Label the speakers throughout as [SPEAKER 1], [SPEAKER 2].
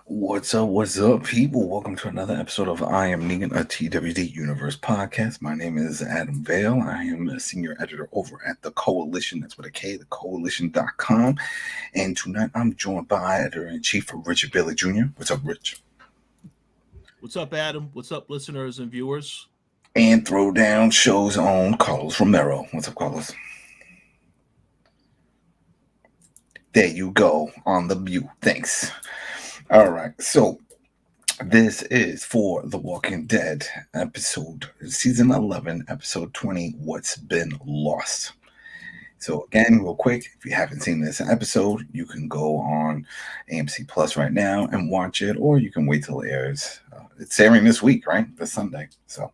[SPEAKER 1] What's up, people? Welcome to another episode of I Am Negan, a TWD Universe podcast. My name is Adam Vale. I am a senior editor over at the Koalition. That's with a K, the Koalition.com. And tonight I'm joined by editor-in-chief of Richard Bailey Jr. What's up, Rich?
[SPEAKER 2] What's up, Adam? What's up, listeners and viewers?
[SPEAKER 1] And Throwdown show's own Carlos Romero. What's up, Carlos? There you go on the mute. Thanks. All right, so this is for The Walking Dead episode, season 11, episode 20, What's Been Lost. So again, real quick, if you haven't seen this episode, you can go on AMC Plus right now and watch it, or you can wait till it airs. It's airing this week, right? This Sunday. So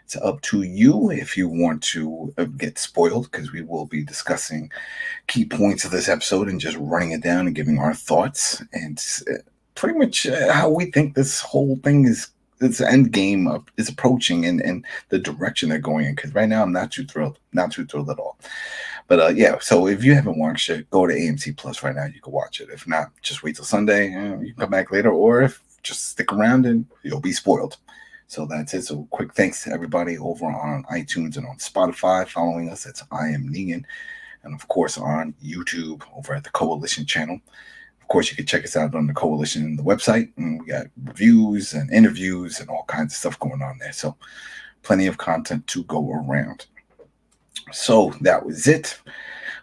[SPEAKER 1] it's up to you if you want to get spoiled, because we will be discussing key points of this episode and just running it down and giving our thoughts and pretty much how we think this whole thing is, this end game is approaching and the direction they're going in. Because right now I'm not too thrilled at all. But yeah, so if you haven't watched it, go to AMC Plus right now. You can watch it. If not, just wait till Sunday. You can come back later, or if just stick around and you'll be spoiled. So that's it. So quick thanks to everybody over on iTunes and on Spotify following us. It's I Am Negan. And of course on YouTube over at the Koalition channel. Of course, you can check us out on the Koalition, the website, and we got reviews and interviews and all kinds of stuff going on there. So plenty of content to go around. So that was it.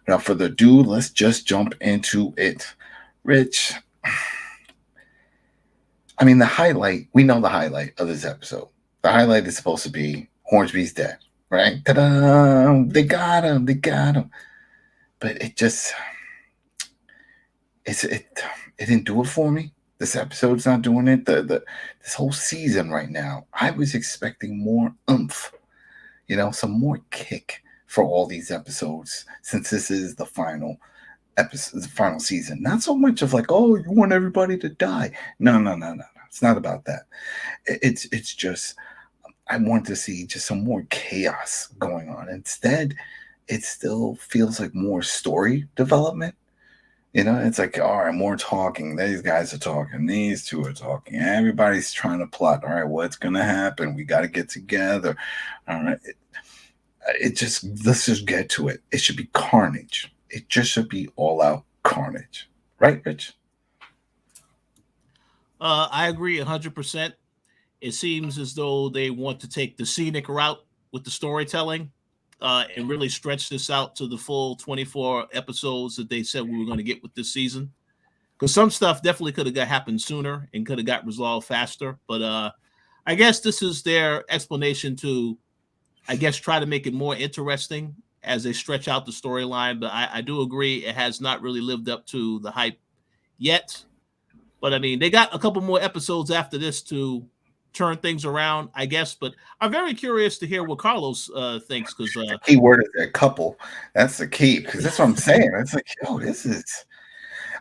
[SPEAKER 1] Without further ado, let's just jump into it. Rich, I mean, we know the highlight of this episode. The highlight is supposed to be Hornsby's dead, right? Ta-da! They got him. But it didn't do it for me. This episode's not doing it. This whole season right now, I was expecting more oomph, some more kick for all these episodes, since this is the final episode, the final season. Not so much of like, oh, you want everybody to die. No. It's not about that. It's just I want to see just some more chaos going on. Instead, it still feels like more story development. It's like, all right, more talking. These guys are talking. These two are talking. Everybody's trying to plot. All right, what's going to happen? We got to get together. All right. Let's just get to it. It should be carnage. It just should be all out carnage. Right, Rich?
[SPEAKER 2] I agree 100%. It seems as though they want to take the scenic route with the storytelling and really stretch this out to the full 24 episodes that they said we were going to get with this season. Because some stuff definitely could have happened sooner and could have got resolved faster. But I guess this is their explanation to, try to make it more interesting as they stretch out the storyline. But I do agree it has not really lived up to the hype yet. But I mean, they got a couple more episodes after this to turn things around, I guess. But I'm very curious to hear what Carlos thinks. Because
[SPEAKER 1] the key word is a couple. That's the key. Because that's what I'm saying. It's like, yo, this is.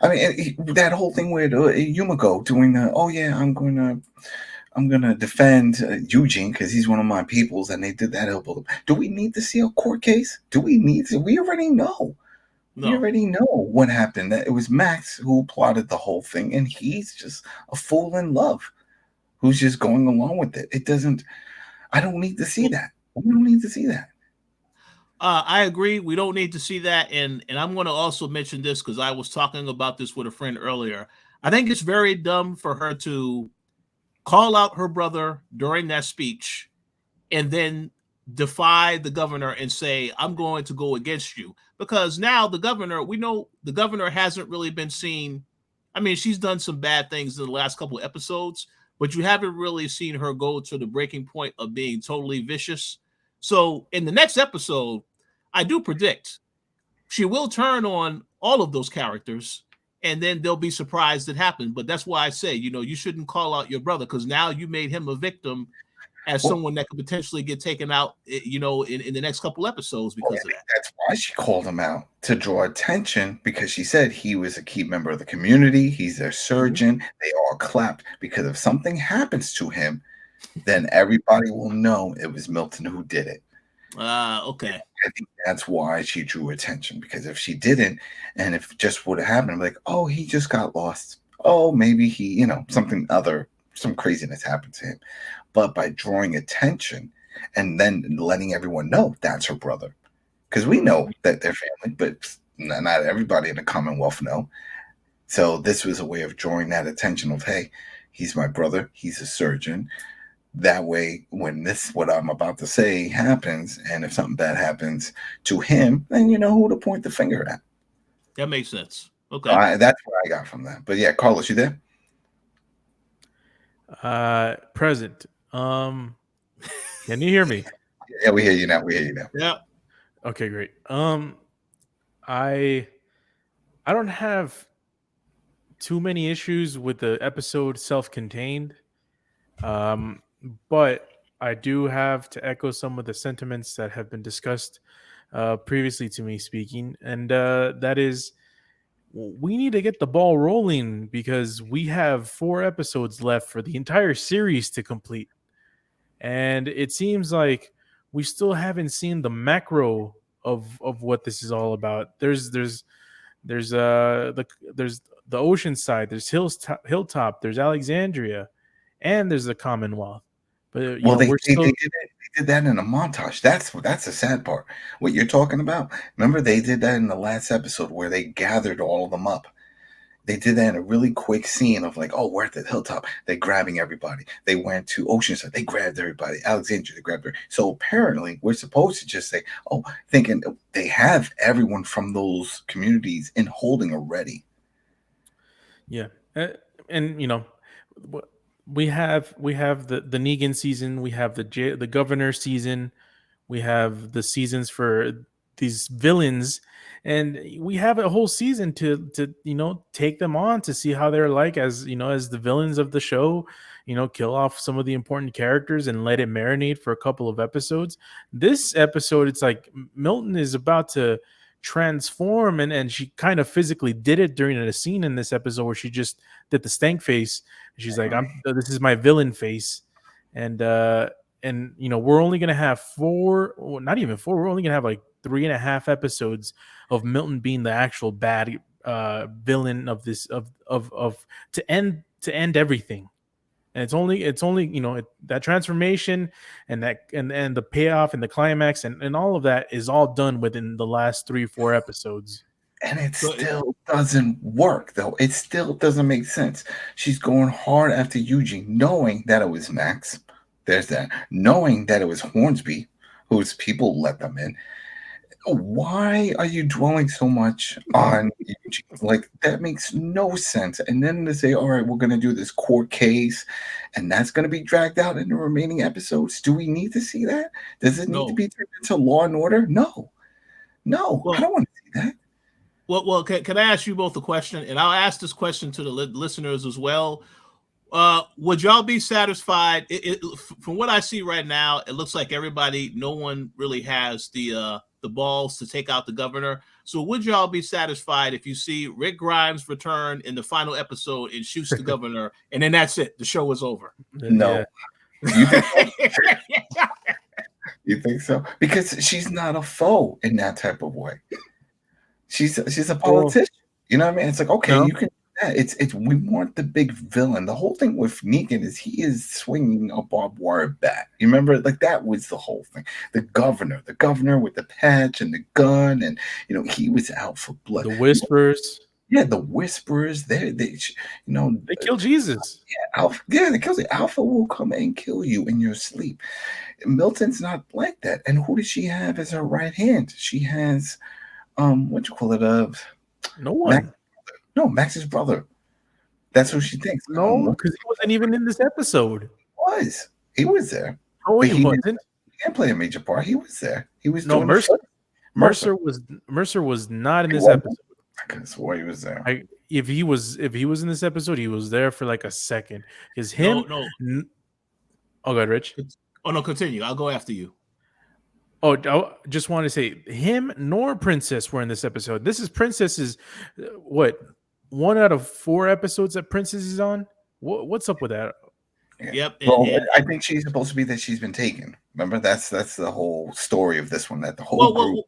[SPEAKER 1] I mean, that whole thing with Yumiko doing the, oh yeah, I'm gonna defend Eugene because he's one of my peoples, and they did that elbow. Do we need to see a court case? Do we need to? We already know. No. We already know what happened. That it was Max who plotted the whole thing, and he's just a fool in love who's just going along with it. It doesn't. I don't need to see that. We don't need to see that.
[SPEAKER 2] I agree. We don't need to see that, and I'm going to also mention this because I was talking about this with a friend earlier. I think it's very dumb for her to call out her brother during that speech and then defy the governor and say, I'm going to go against you. Because now the governor, we know the governor hasn't really been seen. I mean, she's done some bad things in the last couple of episodes, but you haven't really seen her go to the breaking point of being totally vicious. So in the next episode, I do predict she will turn on all of those characters, and then they'll be surprised it happened. But that's why I say, you shouldn't call out your brother, because now you made him a victim as someone that could potentially get taken out, in the next couple episodes because of that.
[SPEAKER 1] That's why she called him out, to draw attention, because she said he was a key member of the community. He's their surgeon. Mm-hmm. They all clapped, because if something happens to him, then everybody will know it was Milton who did it.
[SPEAKER 2] Okay.
[SPEAKER 1] I think that's why she drew attention, because if she didn't, and if just would have happened, like, oh, he just got lost. oh, maybe he, some craziness happened to him. But by drawing attention and then letting everyone know that's her brother, because we know that they're family, but not everybody in the Commonwealth know. So this was a way of drawing that attention of, hey, he's my brother, he's a surgeon. That way, when what I'm about to say happens, and if something bad happens to him, then you know who to point the finger at.
[SPEAKER 2] That makes sense. Okay.
[SPEAKER 1] That's what I got from that. But yeah, Carlos, you there?
[SPEAKER 3] Present. Can you hear me?
[SPEAKER 1] Yeah, we hear you now.
[SPEAKER 2] Yeah.
[SPEAKER 3] Okay, great. I don't have too many issues with the episode self-contained. But I do have to echo some of the sentiments that have been discussed previously to me speaking, and that is, we need to get the ball rolling because we have 4 episodes left for the entire series to complete, and it seems like we still haven't seen the macro of what this is all about. There's the ocean side, there's Hilltop, there's Alexandria, and there's the Commonwealth. But
[SPEAKER 1] they did that in a montage. That's the sad part. What you're talking about. Remember, they did that in the last episode where they gathered all of them up. They did that in a really quick scene of like, oh, we're at the Hilltop. They're grabbing everybody. They went to Oceanside. They grabbed everybody. Alexandria, they grabbed her. So apparently, we're supposed to just say, oh, thinking they have everyone from those communities in holding already.
[SPEAKER 3] Yeah, and we have the Negan season, we have the governor season, we have the seasons for these villains, and we have a whole season to take them on to see how they're like as the villains of the show. Kill off some of the important characters and let it marinate for a couple of episodes. This episode, it's like Milton is about to transform, and she kind of physically did it during a scene in this episode where she just did the stank face. She's like, this is my villain face. And we're only going to have 4, or not even 4. We're only going to have like 3.5 episodes of Milton being the actual bad villain of this, to end everything. And it's only that transformation and the payoff and the climax and all of that is all done within the last 3-4 episodes.
[SPEAKER 1] And it still doesn't work, though. It still doesn't make sense. She's going hard after Eugene, knowing that it was Max. There's that. Knowing that it was Hornsby, whose people let them in. Why are you dwelling so much on Eugene? Like, that makes no sense. And then to say, all right, we're going to do this court case, and that's going to be dragged out in the remaining episodes. Do we need to see that? Does it need to be turned into Law and Order? No. Well, I don't want to see that.
[SPEAKER 2] Well, can I ask you both a question? And I'll ask this question to the listeners as well. Would y'all be satisfied? From what I see right now, it looks like no one really has the balls to take out the governor. So would y'all be satisfied if you see Rick Grimes return in the final episode and shoots the governor, and then that's it? The show is over.
[SPEAKER 1] No. Yeah. You think so? Because she's not a foe in that type of way. She's a politician. You know what I mean? It's like, okay, you can. It's we want the big villain. The whole thing with Negan is he is swinging a barbed wire bat. You remember, like that was the whole thing. The governor with the patch and the gun, and he was out for blood.
[SPEAKER 3] The Whisperers.
[SPEAKER 1] Yeah, the Whisperers. They
[SPEAKER 3] kill Jesus.
[SPEAKER 1] Yeah, they kill. Alpha will come and kill you in your sleep. Milton's not like that. And who does she have as her right hand? She has, what you call it?
[SPEAKER 3] No one.
[SPEAKER 1] Max's brother. That's who she thinks.
[SPEAKER 3] No, because he wasn't even in this episode.
[SPEAKER 1] He was there.
[SPEAKER 3] Oh, he wasn't.
[SPEAKER 1] He didn't play a major part. He was there. He was
[SPEAKER 3] no Mercer. Mercer was not in this episode.
[SPEAKER 1] I could have swore he was there.
[SPEAKER 3] If he was in this episode, he was there for like a second. Because him.
[SPEAKER 2] No.
[SPEAKER 3] Oh, go ahead, Rich.
[SPEAKER 2] Oh no, continue. I'll go after you.
[SPEAKER 3] Oh, I just want to say him nor Princess were in this episode. This is Princess's what? 1 out of 4 episodes that Princess is on. What's up with that?
[SPEAKER 1] Yeah. Yep. Well, I think she's supposed to be that she's been taken. Remember, that's the whole story of this one. That the whole group.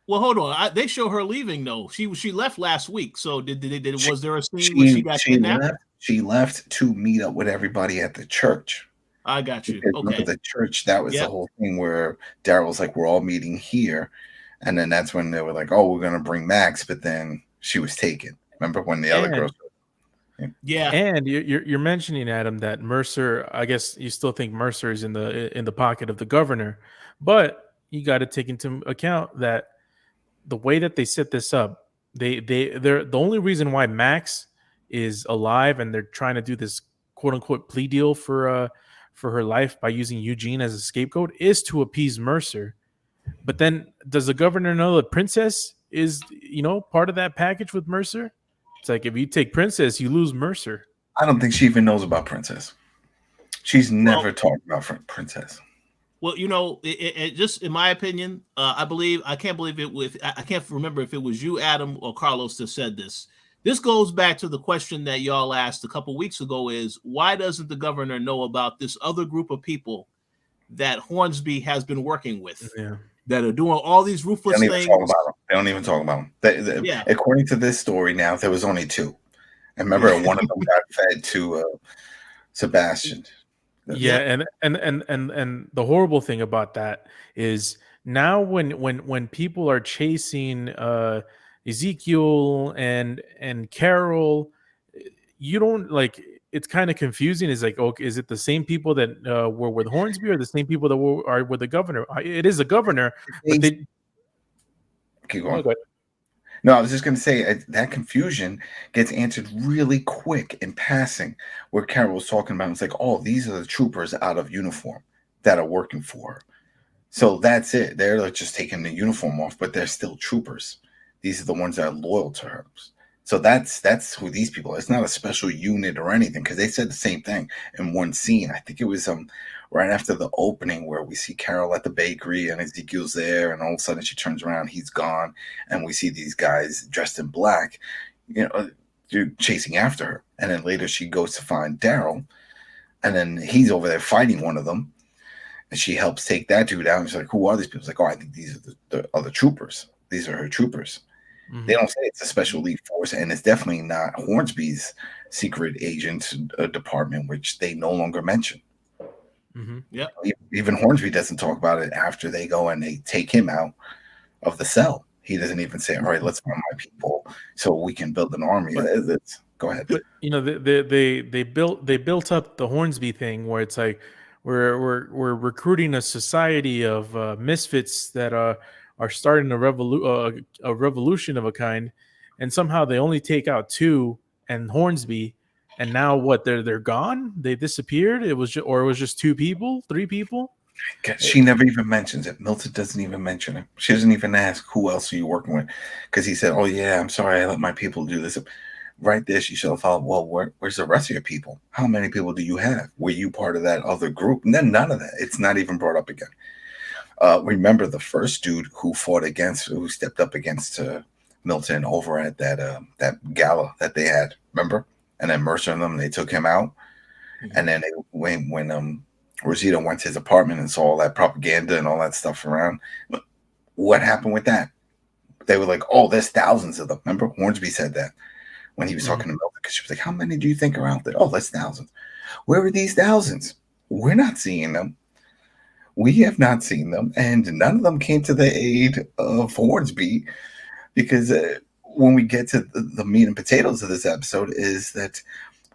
[SPEAKER 2] Well, hold on. They show her leaving though. She left last week. So was there a scene where
[SPEAKER 1] She
[SPEAKER 2] she got
[SPEAKER 1] she
[SPEAKER 2] kidnapped?
[SPEAKER 1] left. She left to meet up with everybody at the church.
[SPEAKER 2] I got you.
[SPEAKER 1] Because remember
[SPEAKER 2] Okay.
[SPEAKER 1] the church, that was the
[SPEAKER 2] Yep.
[SPEAKER 1] whole thing where Daryl's like, we're all meeting here. And then that's when they were like, oh, we're going to bring Max. But then she was taken. Remember when the other girls.
[SPEAKER 2] Yeah.
[SPEAKER 3] And you're mentioning, Adam, that Mercer. I guess you still think Mercer is in the pocket of the governor, but you got to take into account that the way that they set this up, they're the only reason why Max is alive and they're trying to do this quote unquote plea deal for her life by using Eugene as a scapegoat is to appease Mercer. But then does the governor know that Princess is, part of that package with Mercer? It's like if you take Princess, you lose Mercer.
[SPEAKER 1] I don't think she even knows about Princess. She's never talked about Princess.
[SPEAKER 2] Well, it just in my opinion, I can't believe it with I can't remember if it was you, Adam, or Carlos that said this. This goes back to the question that y'all asked a couple weeks ago: is why doesn't the governor know about this other group of people that Hornsby has been working with?
[SPEAKER 3] Yeah.
[SPEAKER 2] That are doing all these ruthless things.
[SPEAKER 1] They don't even talk about them. According to this story now, there was only two. And remember, one of them got fed to Sebastian.
[SPEAKER 3] Yeah, and the horrible thing about that is now when people are chasing Ezekiel and Carol, you don't like. It's kind of confusing. It's like, okay, is it the same people that were with Hornsby or the same people that are with the governor? It is the governor. But they...
[SPEAKER 1] Keep going. Oh, no, I was just going to say that confusion gets answered really quick in passing where Carol was talking about. It's like, oh, these are the troopers out of uniform that are working for her. So that's it. They're like just taking the uniform off, but they're still troopers. These are the ones that are loyal to her. So that's who these people are. It's not a special unit or anything because they said the same thing in one scene. I think it was right after the opening where we see Carol at the bakery and Ezekiel's there, and all of a sudden she turns around, he's gone, and we see these guys dressed in black, chasing after her. And then later she goes to find Daryl, and then he's over there fighting one of them, and she helps take that dude out. And she's like, "Who are these people?" She's like, "Oh, I think these are the other troopers. These are her troopers." Mm-hmm. They don't say it's a special elite force, and it's definitely not Hornsby's secret agent department, which they no longer mention.
[SPEAKER 2] Mm-hmm. Yeah,
[SPEAKER 1] even Hornsby doesn't talk about it after they go and they take him out of the cell. He doesn't even say, "All right, let's find my people so we can build an army." Go ahead.
[SPEAKER 3] But they built up the Hornsby thing where it's like we're recruiting a society of misfits that are starting a revolution of a kind, and somehow they only take out two and Hornsby, and now what? They're gone. They disappeared. It was just two people, three people.
[SPEAKER 1] She never even mentions it. Milton doesn't even mention it. She doesn't even ask who else are you working with, because he said, "Oh yeah, I'm sorry, I let my people do this." Right there, she should have followed. Well, where's the rest of your people? How many people do you have? Were you part of that other group? And then none of that. It's not even brought up again. Remember the first dude who stepped up against Milton over at that gala that they had, remember? And then Mercer and them, they took him out. Mm-hmm. And then when Rosita went to his apartment and saw all that propaganda and all that stuff around, what happened with that? They were like, "Oh, there's thousands of them." Remember, Hornsby said that when he was talking to Milton, because she was like, "How many do you think are out there?" "Oh, there's thousands." Where are these thousands? We're not seeing them. We have not seen them, and none of them came to the aid of Hornsby, because when we get to the meat and potatoes of this episode is that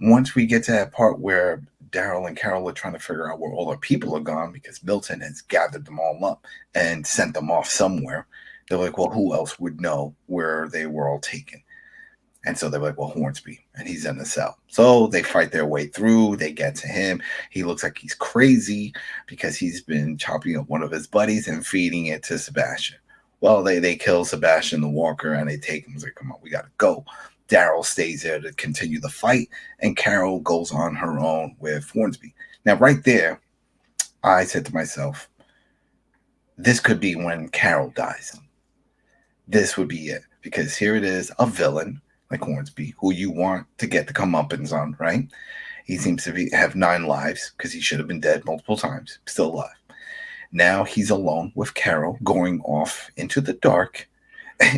[SPEAKER 1] once we get to that part where Daryl and Carol are trying to figure out where all their people are gone because Milton has gathered them all up and sent them off somewhere, they're like, well, who else would know where they were all taken? And so they're like, well, Hornsby, and he's in the cell. So they fight their way through. They get to him. He looks like he's crazy because he's been chopping up one of his buddies and feeding it to Sebastian. Well, they kill Sebastian the Walker, and they take him. He's like, come on, we got to go. Daryl stays there to continue the fight, and Carol goes on her own with Hornsby. Now, right there, I said to myself, this could be when Carol dies. This would be it, because here it is, a villain like Hornsby, who you want to get the comeuppance on, right? He seems to have 9 lives because he should have been dead multiple times, still alive. Now he's alone with Carol, going off into the dark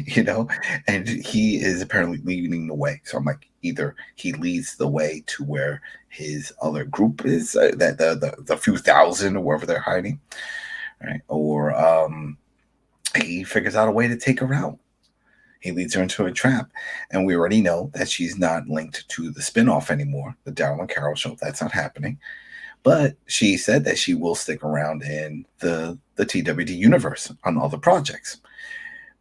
[SPEAKER 1] you know, and he is apparently leading the way. So I'm like, either he leads the way to where his other group is, that the few thousand or wherever they're hiding, right? Or he figures out a way to take her out. He leads her into a trap, and we already know that she's not linked to the spinoff anymore, the Daryl and Carol show. That's not happening. But she said that she will stick around in the TWD universe on other projects.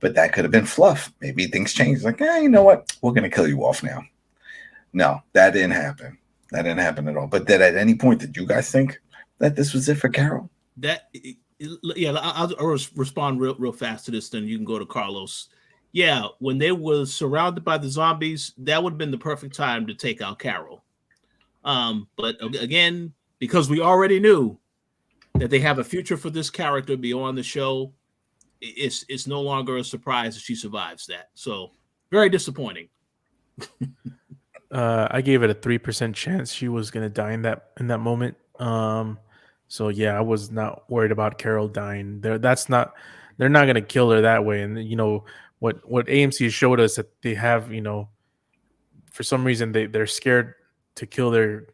[SPEAKER 1] But that could have been fluff. Maybe things changed. Like, you know what? We're going to kill you off now. No, that didn't happen. That didn't happen at all. But then at any point, did you guys think that this was it for Carol?
[SPEAKER 2] I'll respond real fast to this. Then you can go to Carlos. Yeah, when they were surrounded by the zombies, that would have been the perfect time to take out Carol. But again, because we already knew that they have a future for this character beyond the show, it's no longer a surprise that she survives that. So very disappointing.
[SPEAKER 3] I gave it a 3% chance she was gonna die in that moment. So yeah, I was not worried about Carol dying. They're not gonna kill her that way. And you know what AMC showed us, that they have, you know, for some reason they're scared to kill their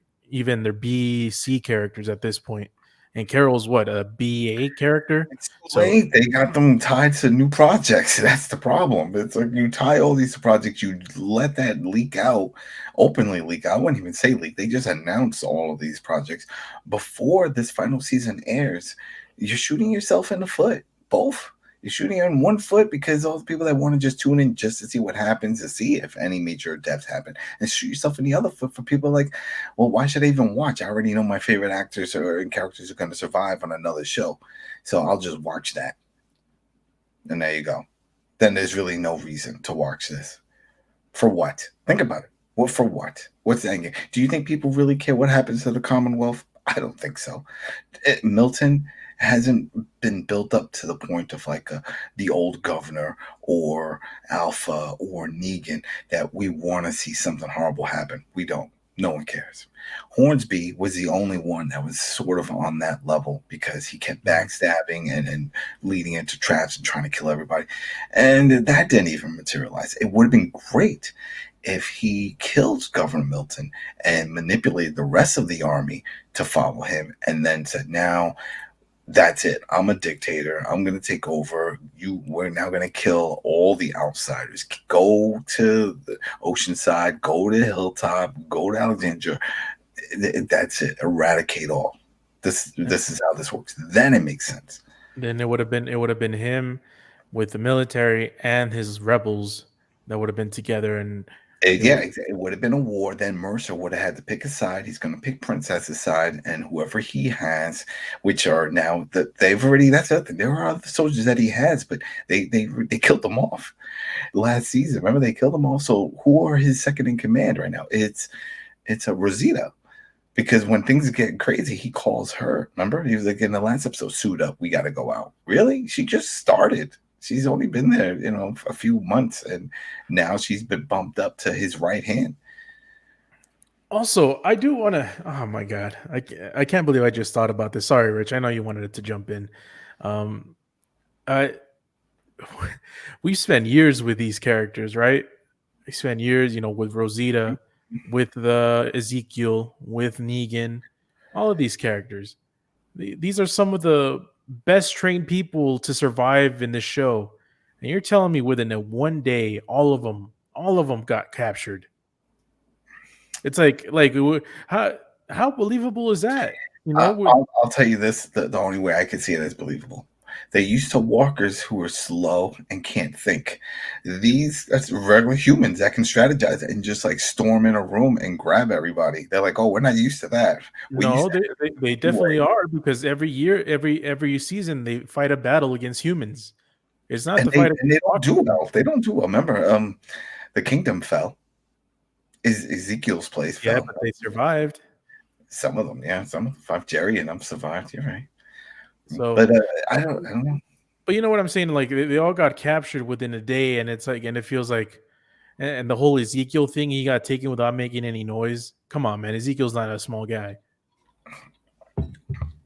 [SPEAKER 3] B, C characters at this point. And Carol's what, a BA character?
[SPEAKER 1] It's too late. They got them tied to new projects. That's the problem. It's like you tie all these projects, you let that leak out, openly leak out. I wouldn't even say leak. They just announce all of these projects before this final season airs. You're shooting yourself in the foot. Both. You're shooting in one foot because all the people that want to just tune in just to see what happens, to see if any major deaths happen, and shoot yourself in the other foot for people like, well, why should I even watch? I already know my favorite actors or characters are going to survive on another show, so I'll just watch that. And there you go. Then there's really no reason to watch this. For what? Think about it. What for what? What's the end game? Do you think people really care what happens to the Commonwealth? I don't think so. Milton hasn't been built up to the point of like the old governor or Alpha or Negan that we want to see something horrible happen. We don't. No one cares. Hornsby was the only one that was sort of on that level because he kept backstabbing and leading into traps and trying to kill everybody. And that didn't even materialize. It would have been great if he killed Governor Milton and manipulated the rest of the army to follow him and then said, now that's it. I'm a dictator. I'm going to take over. We're now going to kill all the outsiders. Go to the Oceanside, go to Hilltop, go to Alexandria. That's it. Eradicate all. This is how this works. Then it makes sense.
[SPEAKER 3] Then it would have been him with the military and his rebels that would have been together, and
[SPEAKER 1] it would have been a war. Then Mercer would have had to pick a side. He's going to pick Princess's side, and whoever he has, which are now they've already. That's the other thing. There are other soldiers that he has, but they killed them off last season. Remember, they killed them all. So who are his second in command right now? It's a Rosita, because when things get crazy, he calls her. Remember, he was like in the last episode, "Suit up, we got to go out." Really? She just started. She's only been there, a few months, and now she's been bumped up to his right hand.
[SPEAKER 3] Also, I do want to. Oh my god, I can't believe I just thought about this. Sorry, Rich. I know you wanted to jump in. We spent years with these characters, right? We spent years, with Rosita, with the Ezekiel, with Negan, all of these characters. These are some of the best trained people to survive in this show, and you're telling me within a one day, all of them got captured. It's like how believable is that?
[SPEAKER 1] I'll tell you this: the only way I can see it as believable. They're used to walkers who are slow and can't think. That's regular humans that can strategize and just like storm in a room and grab everybody. They're like, oh, we're not used to that.
[SPEAKER 3] They definitely are, because every year, every season, they fight a battle against humans. It's not
[SPEAKER 1] and they don't do well. They don't do well. Remember, the kingdom fell. Ezekiel's place fell.
[SPEAKER 3] Yeah, but they survived.
[SPEAKER 1] Some of them, yeah. Some of them, Jerry and them survived. You're right.
[SPEAKER 3] So,
[SPEAKER 1] but I don't know.
[SPEAKER 3] But you know what I'm saying? Like they all got captured within a day, and it's like, and it feels like, and the whole Ezekiel thing, he got taken without making any noise. Come on, man. Ezekiel's not a small guy.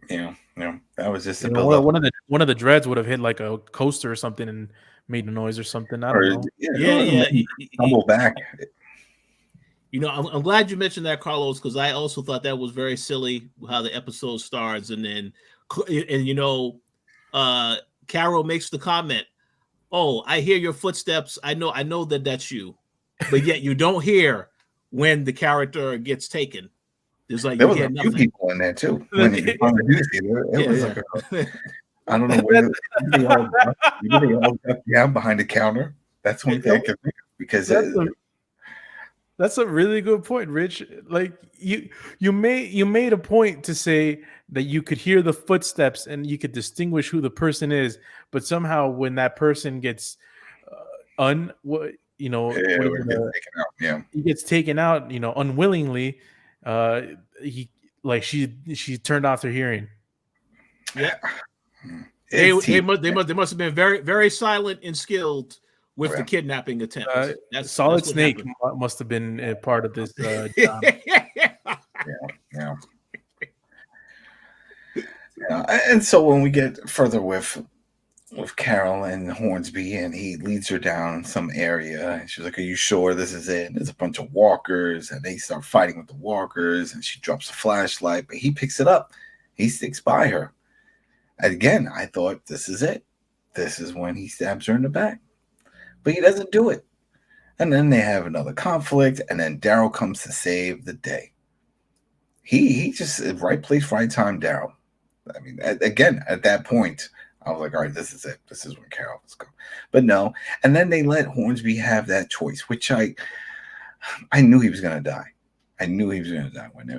[SPEAKER 1] Yeah. That was just a
[SPEAKER 3] You know,
[SPEAKER 1] build up.
[SPEAKER 3] one of the dreads would have hit like a coaster or something and made a noise or something. I don't know.
[SPEAKER 2] Yeah.
[SPEAKER 1] Tumble back.
[SPEAKER 2] You know, I'm glad you mentioned that, Carlos, because I also thought that was very silly how the episode starts, and then, and you know, Carol makes the comment, "Oh, I hear your footsteps. I know that that's you," but yet you don't hear when the character gets taken. There's like
[SPEAKER 1] There
[SPEAKER 2] you
[SPEAKER 1] was
[SPEAKER 2] hear
[SPEAKER 1] a few
[SPEAKER 2] nothing.
[SPEAKER 1] people in there too. When you finally do see it was like I don't know where they all got down behind the counter. That's the only thing I can think of because
[SPEAKER 3] that's a really good point, Rich. Like you made a point to say that you could hear the footsteps and you could distinguish who the person is, but somehow when that person gets what
[SPEAKER 1] it gets taken out. Yeah,
[SPEAKER 3] he gets taken out, you know, unwillingly. She turned off their hearing.
[SPEAKER 2] Yeah. They must have been very, very silent and skilled with the kidnapping attempt.
[SPEAKER 3] Solid Snake must have been a part of this.
[SPEAKER 1] Yeah. And so when we get further with Carol and Hornsby, and he leads her down some area, and she's like, "Are you sure this is it?" And there's a bunch of walkers, and they start fighting with the walkers, and she drops a flashlight, but he picks it up. He sticks by her. Again, I thought this is it. This is when he stabs her in the back. But he doesn't do it. And then they have another conflict, and then Daryl comes to save the day. He just, right place, right time, Daryl. I mean, again, at that point, I was like, all right, this is it. This is when Carol, let's go. But no. And then they let Hornsby have that choice, which I knew he was going to die. I knew he was going to die when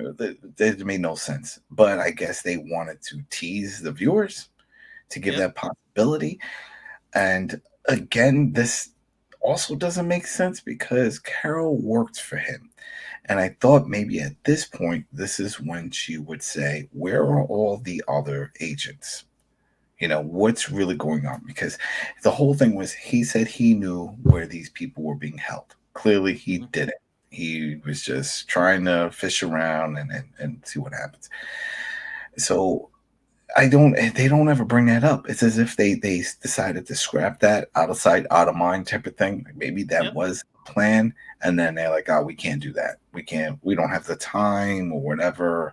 [SPEAKER 1] it made no sense. But I guess they wanted to tease the viewers to give that possibility. And again, this also doesn't make sense because Carol worked for him. And I thought maybe at this point, this is when she would say, where are all the other agents? You know, what's really going on? Because the whole thing was he said he knew where these people were being held. Clearly, he didn't. He was just trying to fish around and see what happens. So they don't ever bring that up. It's as if they decided to scrap that, out of sight, out of mind type of thing. Maybe that was the plan. And then they're like, oh, we can't do that. We don't have the time or whatever.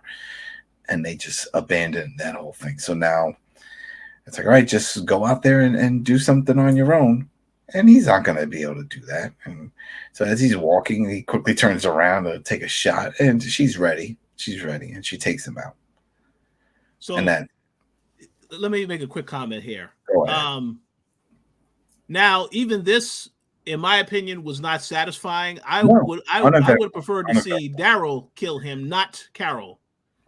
[SPEAKER 1] And they just abandoned that whole thing. So now it's like, all right, just go out there and do something on your own. And he's not going to be able to do that. And so as he's walking, he quickly turns around to take a shot. And she's ready. And she takes him out.
[SPEAKER 2] So
[SPEAKER 1] and then,
[SPEAKER 2] let me make a quick comment here.
[SPEAKER 1] Go ahead.
[SPEAKER 2] Now, even this, in my opinion, was not satisfying. I would prefer to see Daryl kill him, not Carol.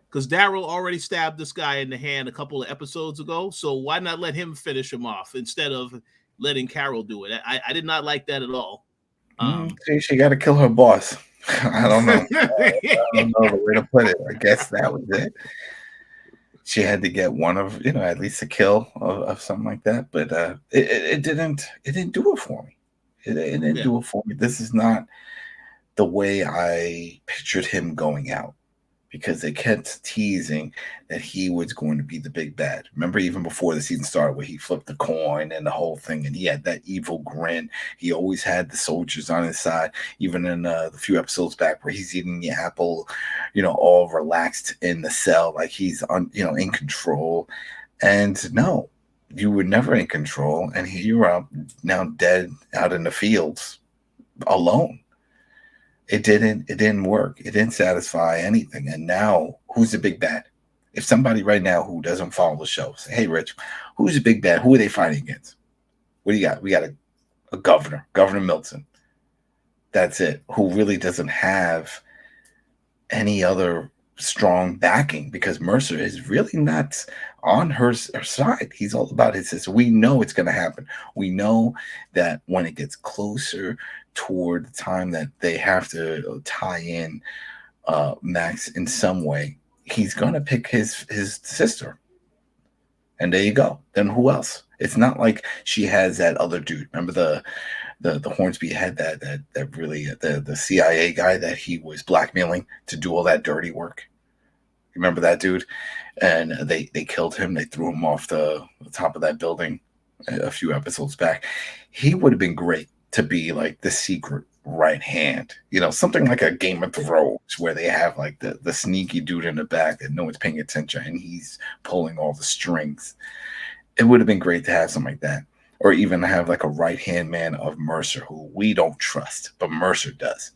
[SPEAKER 2] Because Daryl already stabbed this guy in the hand a couple of episodes ago. So why not let him finish him off instead of letting Carol do it? I did not like that at all.
[SPEAKER 1] She got to kill her boss. I don't know. I don't know the way to put it. I guess that was it. She had to get one of, at least a kill of something like that. But it didn't do it for me. It didn't do it for me. This is not the way I pictured him going out. Because they kept teasing that he was going to be the big bad. Remember, even before the season started, where he flipped the coin and the whole thing, and he had that evil grin. He always had the soldiers on his side. Even in the few episodes back where he's eating the apple, all relaxed in the cell, like he's in control. And no, you were never in control. And here you are now dead out in the fields, alone. It didn't work. It didn't satisfy anything. And now, who's the big bad? If somebody right now who doesn't follow the show say, hey, Rich, who's the big bad? Who are they fighting against? What do you got? We got a governor, Governor Milton. That's it. Who really doesn't have any other strong backing, because Mercer is really not on her side. He's all about his sister. We know it's going to happen. We know that when it gets closer toward the time that they have to tie in Max in some way, he's going to pick his sister. And there you go. Then who else? It's not like she has that other dude. Remember the Hornsby had that really the CIA guy that he was blackmailing to do all that dirty work. Remember that dude? And they killed him. They threw him off the top of that building a few episodes back. He would have been great to be like the secret right hand, something like a Game of Thrones where they have like the sneaky dude in the back that no one's paying attention and he's pulling all the strings. It would have been great to have something like that, or even have like a right hand man of Mercer who we don't trust, but Mercer does.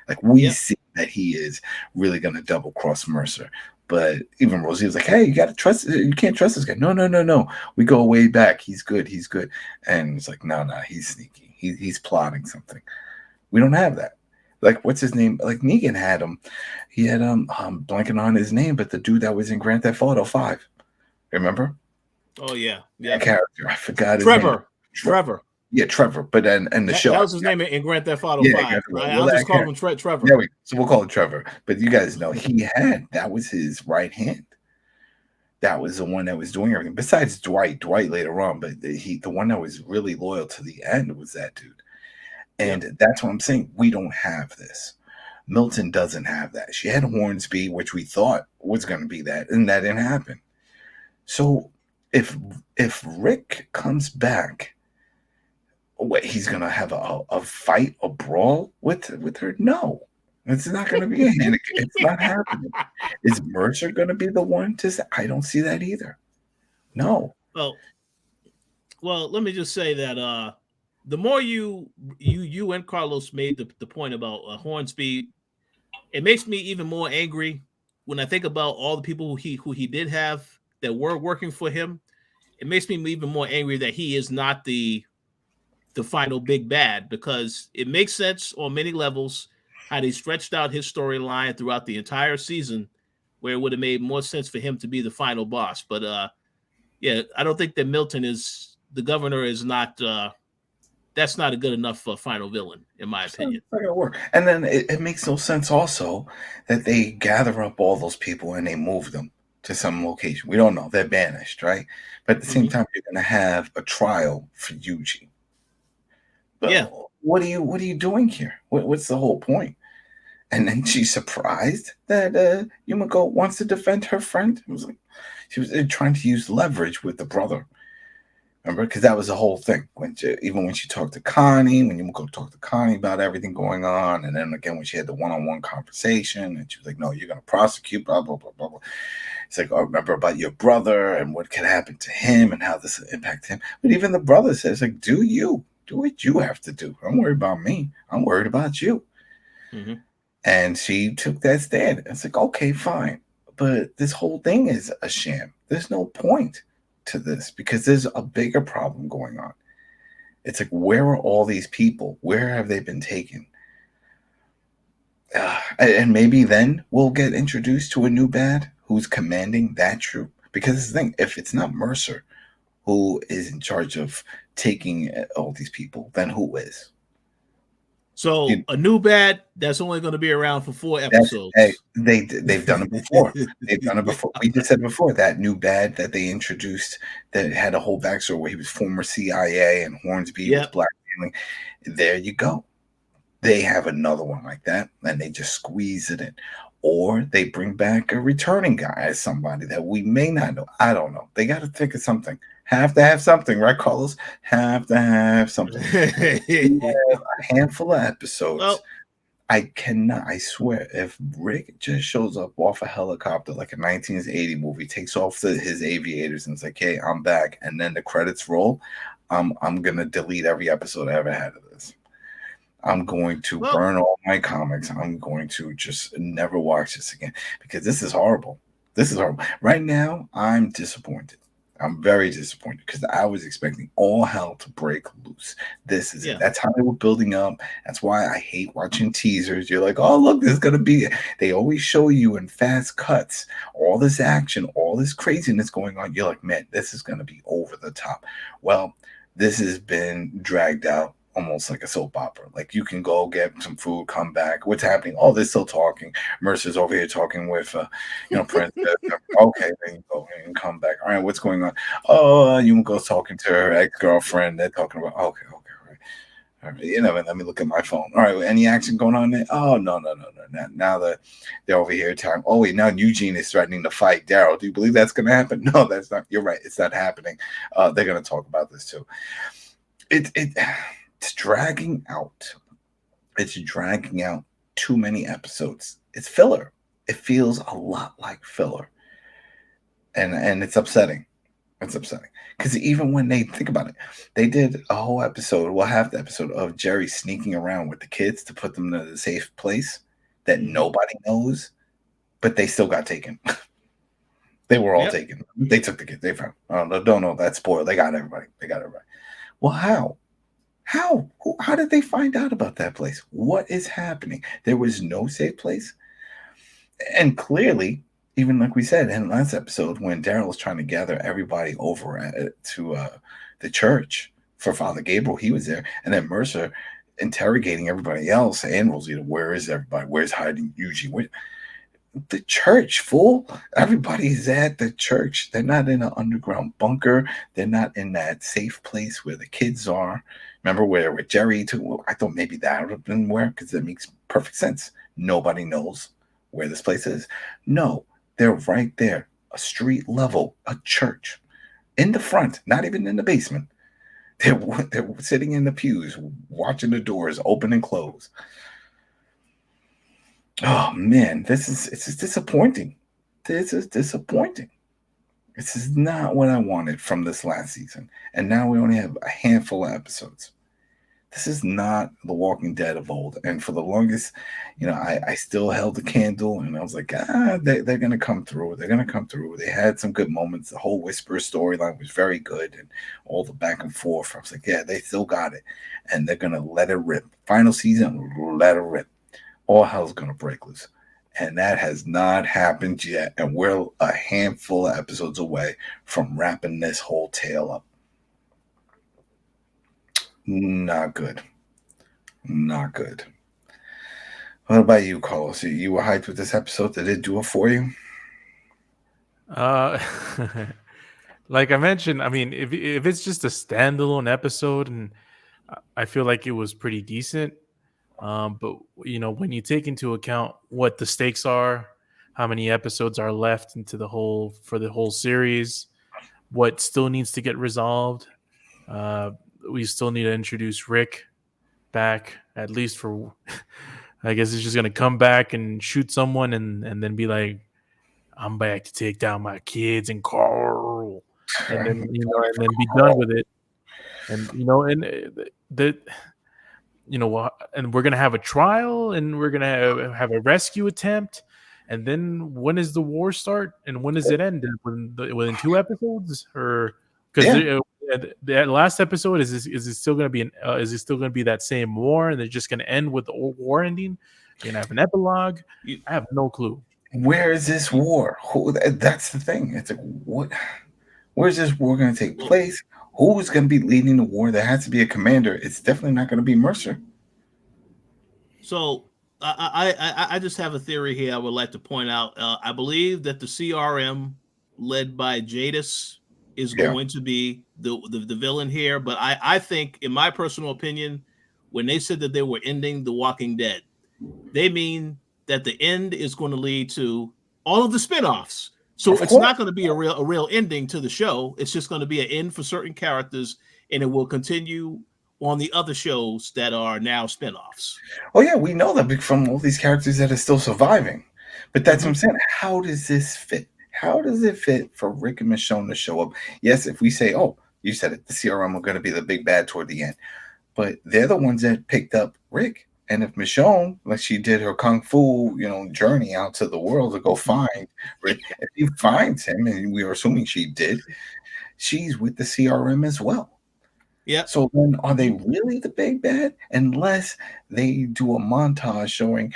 [SPEAKER 1] Like we see that he is really going to double cross Mercer. But even Rosie was like, "Hey, you got to trust. You can't trust this guy. No. We go way back. He's good. And it's like, no, he's sneaky. He's plotting something. We don't have that. Like, what's his name? Like Negan had him. He had I'm blanking on his name, but the dude that was in Grand Theft Auto 5. Remember?
[SPEAKER 2] Oh yeah.
[SPEAKER 1] That character. I forgot his
[SPEAKER 2] Trevor.
[SPEAKER 1] name.
[SPEAKER 2] Trevor.
[SPEAKER 1] Yeah, Trevor. But then the show.
[SPEAKER 2] That was his name in Grand Theft Auto 5. I'll just call him Trevor.
[SPEAKER 1] Yeah, so we'll call him Trevor. But you guys know that was his right hand. That was the one that was doing everything. Besides Dwight later on, but the one that was really loyal to the end was that dude. And that's what I'm saying. We don't have this. Milton doesn't have that. She had Hornsby, which we thought was going to be that, and that didn't happen. So if Rick comes back, what, he's gonna have a fight, a brawl with her? No, it's not gonna be a hand. It's not happening. Is Mercer gonna be the one to say? I don't see that either. No.
[SPEAKER 2] Well, let me just say that the more you and Carlos made the point about Hornsby, it makes me even more angry when I think about all the people who he did have that were working for him. It makes me even more angry that he is not the final big bad, because it makes sense on many levels how they stretched out his storyline throughout the entire season, where it would have made more sense for him to be the final boss. But I don't think that the governor is not that's not a good enough final villain, in my opinion.
[SPEAKER 1] It's not gonna work. And then it makes no sense also that they gather up all those people and they move them to some location. We don't know. They're banished, right? But at the same time, you're going to have a trial for Yuji. But what are you doing here? What's the whole point? And then she's surprised that Yumiko wants to defend her friend. It was like she was trying to use leverage with the brother. Remember? Because that was the whole thing. Even when she talked to Connie, when Yumiko talked to Connie about everything going on, and then again when she had the one-on-one conversation, and she was like, "No, you're going to prosecute, blah, blah, blah, blah, blah." It's like, "Oh, remember about your brother and what could happen to him and how this will impact him." But even the brother says, like, do what you have to do. Don't worry about me. I'm worried about you.
[SPEAKER 2] Mm-hmm.
[SPEAKER 1] And she took that stand. It's like, okay, fine. But this whole thing is a sham. There's no point to this because there's a bigger problem going on. It's like, where are all these people? Where have they been taken? And maybe then we'll get introduced to a new bad who's commanding that troop. Because this thing, if it's not Mercer who is in charge of taking all these people, then who is?
[SPEAKER 2] So a new bad that's only going to be around for 4 episodes.
[SPEAKER 1] They've done it before. They've done it before. We just said before that new bad that they introduced that had a whole backstory where he was former CIA and Hornsby was blackmailing. There you go. They have another one like that, and they just squeeze it in. Or they bring back a returning guy as somebody that we may not know. I don't know. They got to think of something. Have to have something, right, Carlos? Have to have something. A handful of episodes. Well, I swear, if Rick just shows up off a helicopter like a 1980 movie, takes off his aviators and it's like, "Hey, I'm back," and then the credits roll, I'm going to delete every episode I ever had of this. I'm going to burn all my comics. I'm going to just never watch this again because this is horrible. This is horrible. Right now, I'm disappointed. I'm very disappointed because I was expecting all hell to break loose. This is it. That's how they were building up. That's why I hate watching teasers. You're like, "Oh, look, this is going to be it." They always show you in fast cuts all this action, all this craziness going on. You're like, "Man, this is going to be over the top." Well, this has been dragged out almost like a soap opera. Like, you can go get some food, come back. What's happening? Oh, they're still talking. Mercer's over here talking with, Prince. Okay, then you go and come back. All right, what's going on? Oh, Yumiko's talking to her ex-girlfriend. They're talking about, okay, right. All right, you know, let me look at my phone. All right, any action going on there? Oh no. Now they're over here time. Oh wait, now Eugene is threatening to fight Daryl. Do you believe that's going to happen? No, that's not. You're right. It's not happening. They're going to talk about this too. It's dragging out. It's dragging out too many episodes. It's filler. It feels a lot like filler, and it's upsetting. It's upsetting because even when they think about it, they did a whole episode, well, half the episode of Jerry sneaking around with the kids to put them in a safe place that nobody knows, but they still got taken. They were all taken. They took the kids. They found. Oh, no, don't know that spoiled. They got everybody. Well, how? How did they find out about that place? What is happening? There was no safe place, and clearly. Even like we said in last episode, when Daryl was trying to gather everybody over to the church for Father Gabriel, he was there, and then Mercer interrogating everybody else and Rosita, where is everybody? Where's hiding Eugene? The church, fool. Everybody's at the church. They're not in an underground bunker. They're not in that safe place where the kids are. Remember where Jerry took? Well, I thought maybe that would have been where, because it makes perfect sense. Nobody knows where this place is. No. They're right there, a street level, a church, in the front, not even in the basement. They're sitting in the pews, watching the doors open and close. Oh man, it's disappointing. This is disappointing. This is not what I wanted from this last season, and now we only have a handful of episodes. This is not The Walking Dead of old. And for the longest, you know, I still held the candle and I was like, they're going to come through. They're going to come through. They had some good moments. The whole Whisper storyline was very good and all the back and forth. I was like, yeah, they still got it. And they're going to let it rip. Final season, let it rip. All hell's going to break loose. And that has not happened yet. And we're a handful of episodes away from wrapping this whole tale up. Not good. Not good. What about you, Carlos? You were hyped with this episode. Did it do it for you?
[SPEAKER 3] Like I mentioned, I mean, if it's just a standalone episode, and I feel like it was pretty decent. But you know, when you take into account what the stakes are, how many episodes are left into the whole series, what still needs to get resolved, we still need to introduce Rick back, at least for. I guess he's just gonna come back and shoot someone, and then be like, "I'm back to take down my kids and Carl," and then and then be done with it. And and we're gonna have a trial, and we're gonna have a rescue attempt, and then when does the war start, and when does it end? Within 2 episodes, or because the last episode is it still going to be is it still going to be that same war, and they're just going to end with the war ending? You're going to have an epilogue. I have no clue.
[SPEAKER 1] Where is this war? That's the thing. It's like, what? Where's this war going to take place? Who's going to be leading the war? There has to be a commander. It's definitely not going to be Mercer.
[SPEAKER 2] So I just have a theory here I would like to point out. I believe that the CRM led by Jadis is going to be the villain here. But I think, in my personal opinion, when they said that they were ending The Walking Dead, they mean that the end is going to lead to all of the spinoffs. So it's not going to be a real ending to the show. It's just going to be an end for certain characters, and it will continue on the other shows that are now spinoffs.
[SPEAKER 1] Oh yeah, we know that from all these characters that are still surviving. But that's what I'm saying. How does this fit? How does it fit for Rick and Michonne to show up? Yes, if we say, oh, you said it, the CRM are going to be the big bad toward the end. But they're the ones that picked up Rick. And if Michonne, like she did her kung fu, journey out to the world to go find Rick, if he finds him, and we are assuming she did, she's with the CRM as well.
[SPEAKER 2] Yeah.
[SPEAKER 1] So then are they really the big bad? Unless they do a montage showing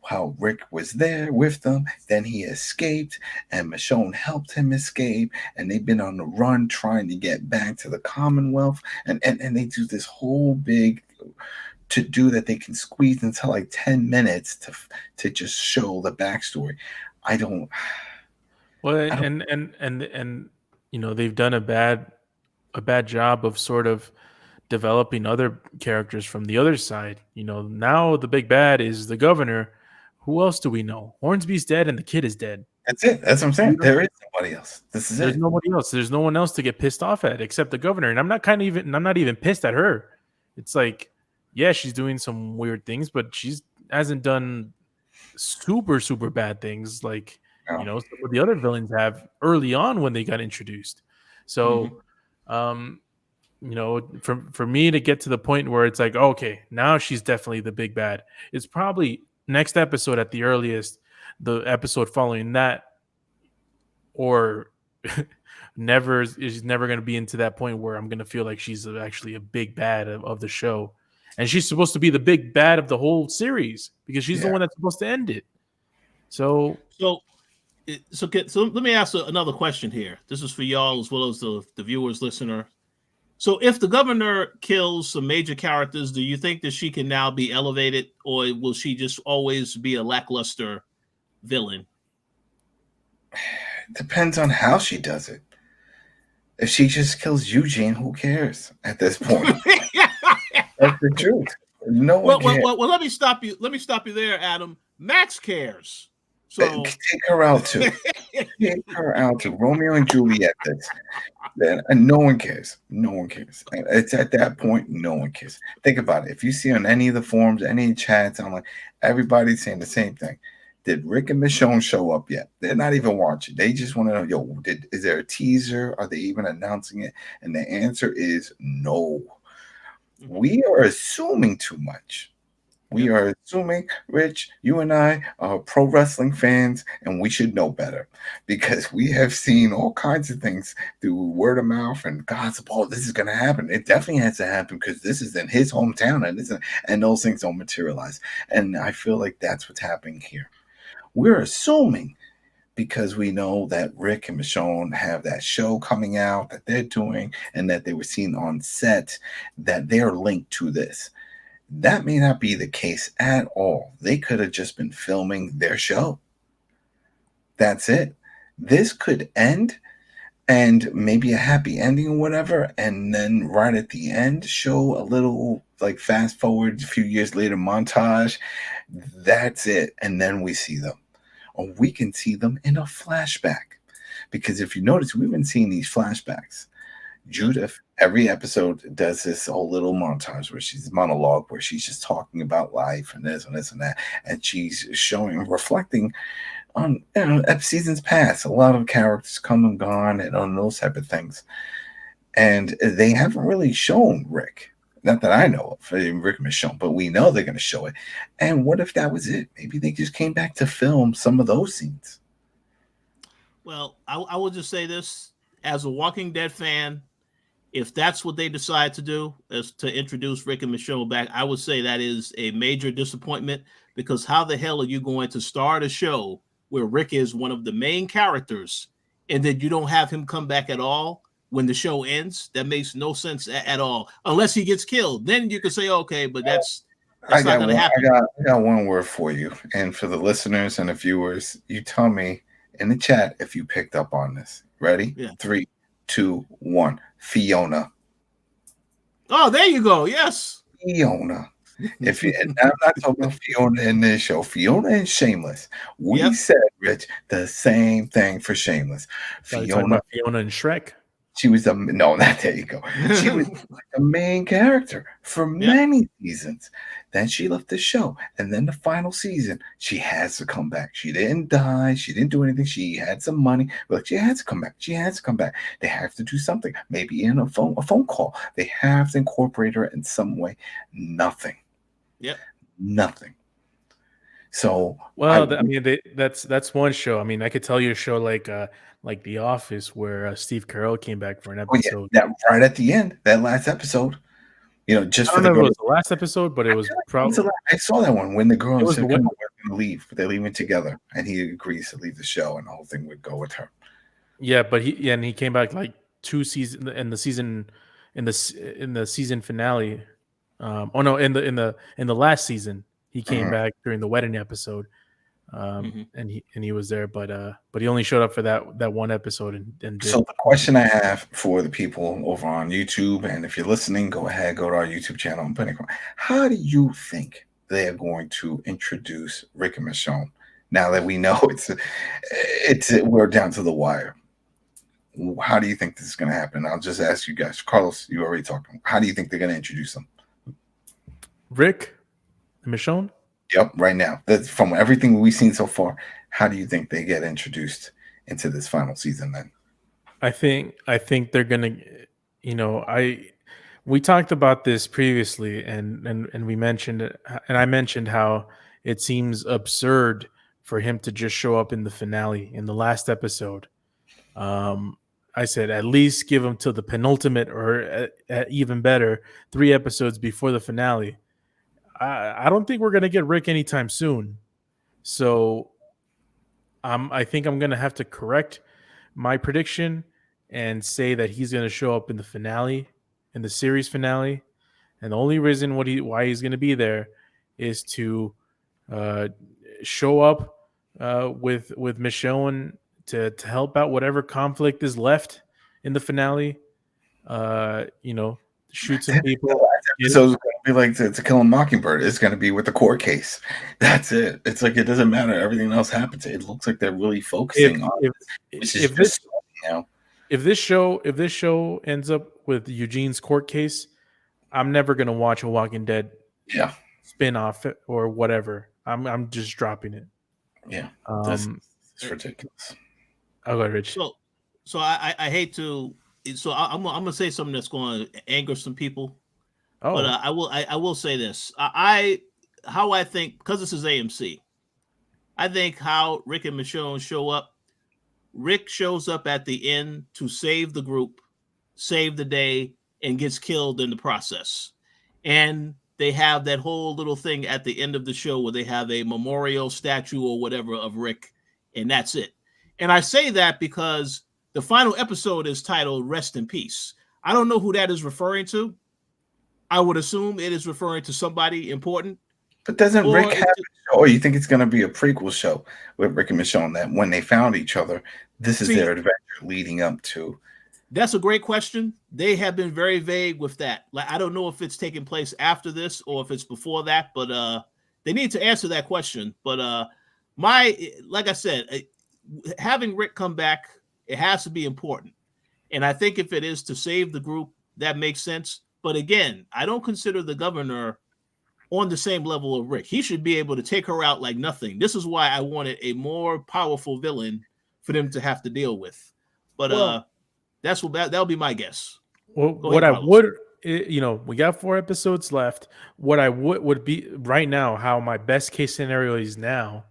[SPEAKER 1] how Rick was there with them, then he escaped, and Michonne helped him escape, and they've been on the run trying to get back to the Commonwealth, and they do this whole big to do that they can squeeze into like 10 minutes to just show the backstory.
[SPEAKER 3] And they've done a bad job of sort of developing other characters from the other side. Now the big bad is the governor. Who else do we know? Hornsby's dead and the kid is dead.
[SPEAKER 1] That's it. That's what I'm saying. There is nobody else. This is
[SPEAKER 3] There's
[SPEAKER 1] it.
[SPEAKER 3] nobody else. There's no one else to get pissed off at except the governor. And I'm not even pissed at her. It's like, yeah, she's doing some weird things, but she's hasn't done super, super bad things like some of the other villains have early on when they got introduced. So for me to get to the point where it's like, okay, now she's definitely the big bad. It's probably next episode at the earliest, the episode following that, or is never going to be into that point where I'm going to feel like she's actually a big bad of the show. And she's supposed to be the big bad of the whole series because she's the one that's supposed to end it. So
[SPEAKER 2] let me ask another question here. This is for y'all as well as the viewers, listener. So if the governor kills some major characters, do you think that she can now be elevated, or will she just always be a lackluster villain?
[SPEAKER 1] Depends on how she does it. If she just kills Eugene, who cares at this point? That's the truth. No one cares.
[SPEAKER 2] Well, let me stop you. Let me stop you there, Adam. Max cares. So
[SPEAKER 1] take her out too. Take her out too. Romeo and Juliet. And no one cares. No one cares. It's at that point, no one cares. Think about it. If you see on any of the forums, any chats, online, everybody's saying the same thing. Did Rick and Michonne show up yet? They're not even watching. They just want to know, is there a teaser? Are they even announcing it? And the answer is no. We are assuming too much. We are assuming, Rich, you and I are pro wrestling fans, and we should know better because we have seen all kinds of things through word of mouth and gossip. Oh, this is going to happen. It definitely has to happen because this is in his hometown, and those things don't materialize. And I feel like that's what's happening here. We're assuming because we know that Rick and Michonne have that show coming out that they're doing and that they were seen on set, that they're linked to this. That may not be the case at all. They could have just been filming their show. That's it. This could end and maybe a happy ending or whatever, and then right at the end show a little like fast forward a few years later montage. That's it. And then we see them. Or we can see them in a flashback. Because if you notice, we've been seeing these flashbacks. Judith, every episode, does this whole little montage where she's monologue, where she's just talking about life and this and this and that. And she's reflecting on seasons past. A lot of characters come and gone and on those type of things. And they haven't really shown Rick. Not that I know of, Rick and Michonne, but we know they're going to show it. And what if that was it? Maybe they just came back to film some of those scenes.
[SPEAKER 2] Well, I will just say this. As a Walking Dead fan, if that's what they decide to do, is to introduce Rick and Michonne back, I would say that is a major disappointment, because how the hell are you going to start a show where Rick is one of the main characters and then you don't have him come back at all when the show ends? That makes no sense at all, unless he gets killed. Then you can say, okay, but that's not going to happen.
[SPEAKER 1] I got one word for you. And for the listeners and the viewers, you tell me in the chat if you picked up on this. Ready?
[SPEAKER 2] Yeah.
[SPEAKER 1] 3, 2, 1. Fiona.
[SPEAKER 2] Oh, there you go. Yes.
[SPEAKER 1] Fiona. I'm not talking about Fiona in this show. Fiona and Shameless. We said, Rich, the same thing for Shameless.
[SPEAKER 3] Fiona and Shrek.
[SPEAKER 1] She was there you go. She was the main character for many seasons. Then she left the show. And then the final season, she has to come back. She didn't die. She didn't do anything. She had some money. But she has to come back. She has to come back. They have to do something. Maybe in a phone call. They have to incorporate her in some way. Nothing.
[SPEAKER 2] Yep.
[SPEAKER 1] Nothing. So
[SPEAKER 3] that's one show. I mean, I could tell you a show like The Office, where Steve Carell came back for an episode.
[SPEAKER 1] That right at the end, that last episode. Just
[SPEAKER 3] I don't know if it was the last episode, but it was probably.
[SPEAKER 1] I saw that one when the girls said, "Come on, we're going to leave," but they're leaving together, and he agrees to leave the show, and the whole thing would go with her.
[SPEAKER 3] Yeah, but he came back like 2 seasons in the season finale. In the last season, he came back during the wedding episode. and he was there, but he only showed up for that one episode and
[SPEAKER 1] So the question I have for the people over on YouTube, and if you're listening, go ahead, go to our YouTube channel and put in. How do you think they are going to introduce Rick and Michonne now that we know we're down to the wire? How do you think this is going to happen? I'll just ask you guys. Carlos, you already talking. How do you think they're going to introduce them?
[SPEAKER 3] Rick and Michonne?
[SPEAKER 1] Yep, right now. That's from everything we've seen so far. How do you think they get introduced into this final season then?
[SPEAKER 3] I think they're gonna, we talked about this previously, and we mentioned it, and I mentioned how it seems absurd for him to just show up in the finale in the last episode. I said at least give him to the penultimate, or even better, 3 episodes before the finale. I don't think we're gonna get Rick anytime soon, so I think I'm gonna have to correct my prediction and say that he's gonna show up in the finale, in the series finale, and the only reason why he's gonna be there is to show up with Michonne to help out whatever conflict is left in the finale. Shoot some people.
[SPEAKER 1] So it's going to be like to Kill a Mockingbird. It's going to be with the court case. That's it. It's like it doesn't matter. Everything else happens. It looks like they're really focusing on
[SPEAKER 3] if this show ends up with Eugene's court case, I'm never going to watch a Walking Dead spin-off or whatever. I'm just dropping it.
[SPEAKER 1] Yeah. It's ridiculous.
[SPEAKER 3] I'll go, Rich.
[SPEAKER 2] So I hate to. So I'm gonna say something that's going to anger some people. Oh. But I will say this. How I think, because this is AMC, I think how Rick and Michonne show up. Rick shows up at the end to save the group, save the day, and gets killed in the process. And they have that whole little thing at the end of the show where they have a memorial statue or whatever of Rick, and that's it. And I say that because the final episode is titled Rest in Peace. I don't know who that is referring to. I would assume it is referring to somebody important.
[SPEAKER 1] But doesn't Rick have a show, or you think it's going to be a prequel show with Rick and Michonne that when they found each other, this is their adventure leading up to?
[SPEAKER 2] That's a great question. They have been very vague with that. Like, I don't know if it's taking place after this or if it's before that, but they need to answer that question. But like I said, having Rick come back, it has to be important. And I think if it is to save the group, that makes sense. But again, I don't consider the governor on the same level of Rick. He should be able to take her out like nothing. This is why I wanted a more powerful villain for them to have to deal with. But that'll be my guess.
[SPEAKER 3] Well, what I would, we got 4 episodes left. What I would be right now, how my best case scenario is now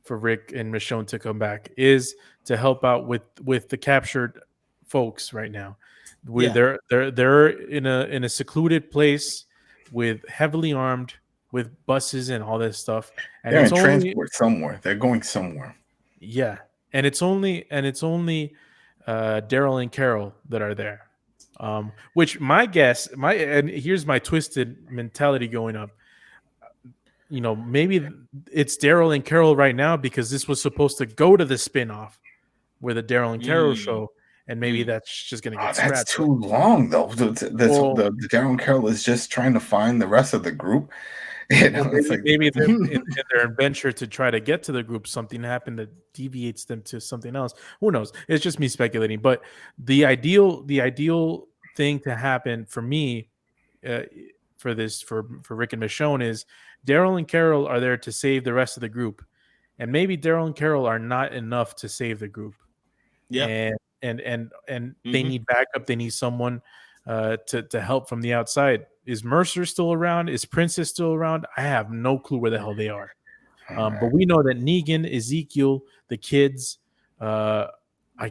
[SPEAKER 3] for Rick and Michonne to come back is to help out with the captured folks right now. They're in a secluded place with heavily armed, with buses and all this stuff. And
[SPEAKER 1] they're in transport somewhere. They're going somewhere.
[SPEAKER 3] Yeah, and it's only Daryl and Carol that are there. Which my guess, and here's my twisted mentality going up. Maybe it's Daryl and Carol right now because this was supposed to go to the spinoff with the Daryl and Carol show, and maybe that's just going to get scrapped.
[SPEAKER 1] That's too long, though. The Daryl and Carol is just trying to find the rest of the group.
[SPEAKER 3] Maybe in their adventure to try to get to the group, something happened that deviates them to something else. Who knows? It's just me speculating. But the ideal thing to happen for me, for Rick and Michonne, is Daryl and Carol are there to save the rest of the group, and maybe Daryl and Carol are not enough to save the group. Yeah, and they need backup. They need someone to help from the outside. Is Mercer still around? Is Princess still around? I have no clue where the hell they are. But we know that Negan, Ezekiel, the kids, I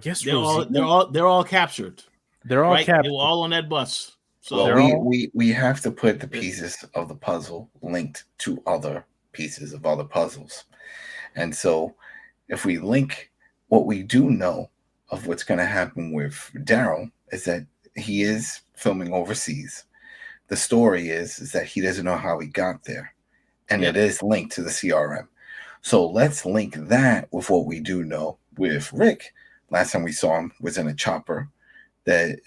[SPEAKER 3] guess
[SPEAKER 2] they're all captured.
[SPEAKER 3] They're all captured.
[SPEAKER 2] They were all on that bus. So
[SPEAKER 1] we have to put the pieces of the puzzle linked to other pieces of other puzzles. And so if we link what we do know of what's going to happen with Daryl is that he is filming overseas. The story is that he doesn't know how he got there. And it is linked to the CRM. So let's link that with what we do know with Rick. Last time we saw him was in a chopper that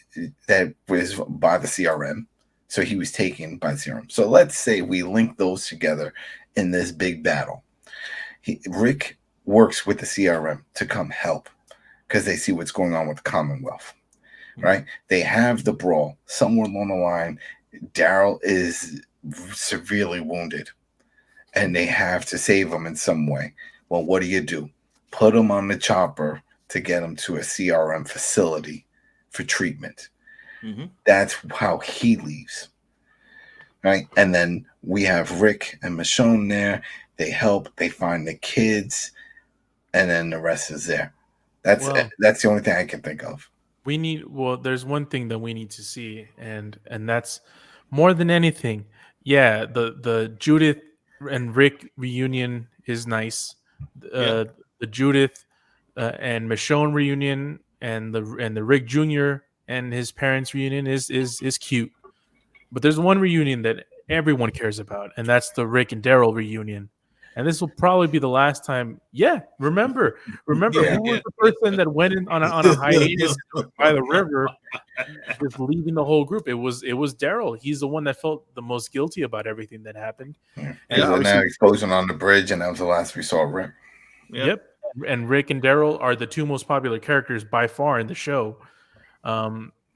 [SPEAKER 1] was by the CRM. So he was taken by the CRM. So let's say we link those together in this big battle. Rick works with the CRM to come help because they see what's going on with the Commonwealth, right? They have the brawl. Somewhere along the line, Daryl is severely wounded and they have to save him in some way. Well, what do? Put him on the chopper to get him to a CRM facility for treatment.
[SPEAKER 2] Mm-hmm.
[SPEAKER 1] That's how he leaves, right? And then we have Rick and Michonne there. They help. They find the kids, and then the rest is there. That's the only thing I can think of.
[SPEAKER 3] There's one thing that we need to see, and that's more than anything. Yeah, the Judith and Rick reunion is nice. The Judith and Michonne reunion and the Rick Jr. and his parents reunion is cute. But there's one reunion that everyone cares about, and that's the Rick and Daryl reunion. And this will probably be the last time. Yeah, remember who was the person that went in on a hiatus by the river, just leaving the whole group? It was Daryl. He's the one that felt the most guilty about everything that happened.
[SPEAKER 1] Yeah. And that explosion on the bridge, and that was the last we saw of Rick.
[SPEAKER 3] Yep. And Rick and Daryl are the two most popular characters by far in the show.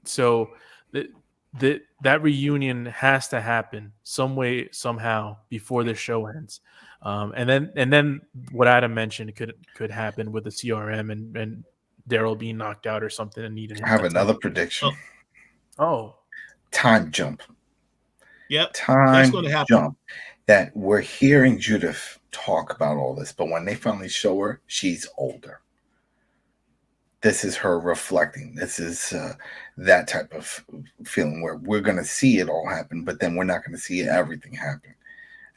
[SPEAKER 3] So that reunion has to happen some way, somehow before the show ends. And then what Adam mentioned could happen with the CRM and Daryl being knocked out or something and needing.
[SPEAKER 1] I have another prediction.
[SPEAKER 3] Oh,
[SPEAKER 1] time jump.
[SPEAKER 2] Yep,
[SPEAKER 1] time jump. That we're hearing Judith talk about all this, but when they finally show her, she's older. This is her reflecting. This is that type of feeling where we're going to see it all happen, but then we're not going to see everything happen.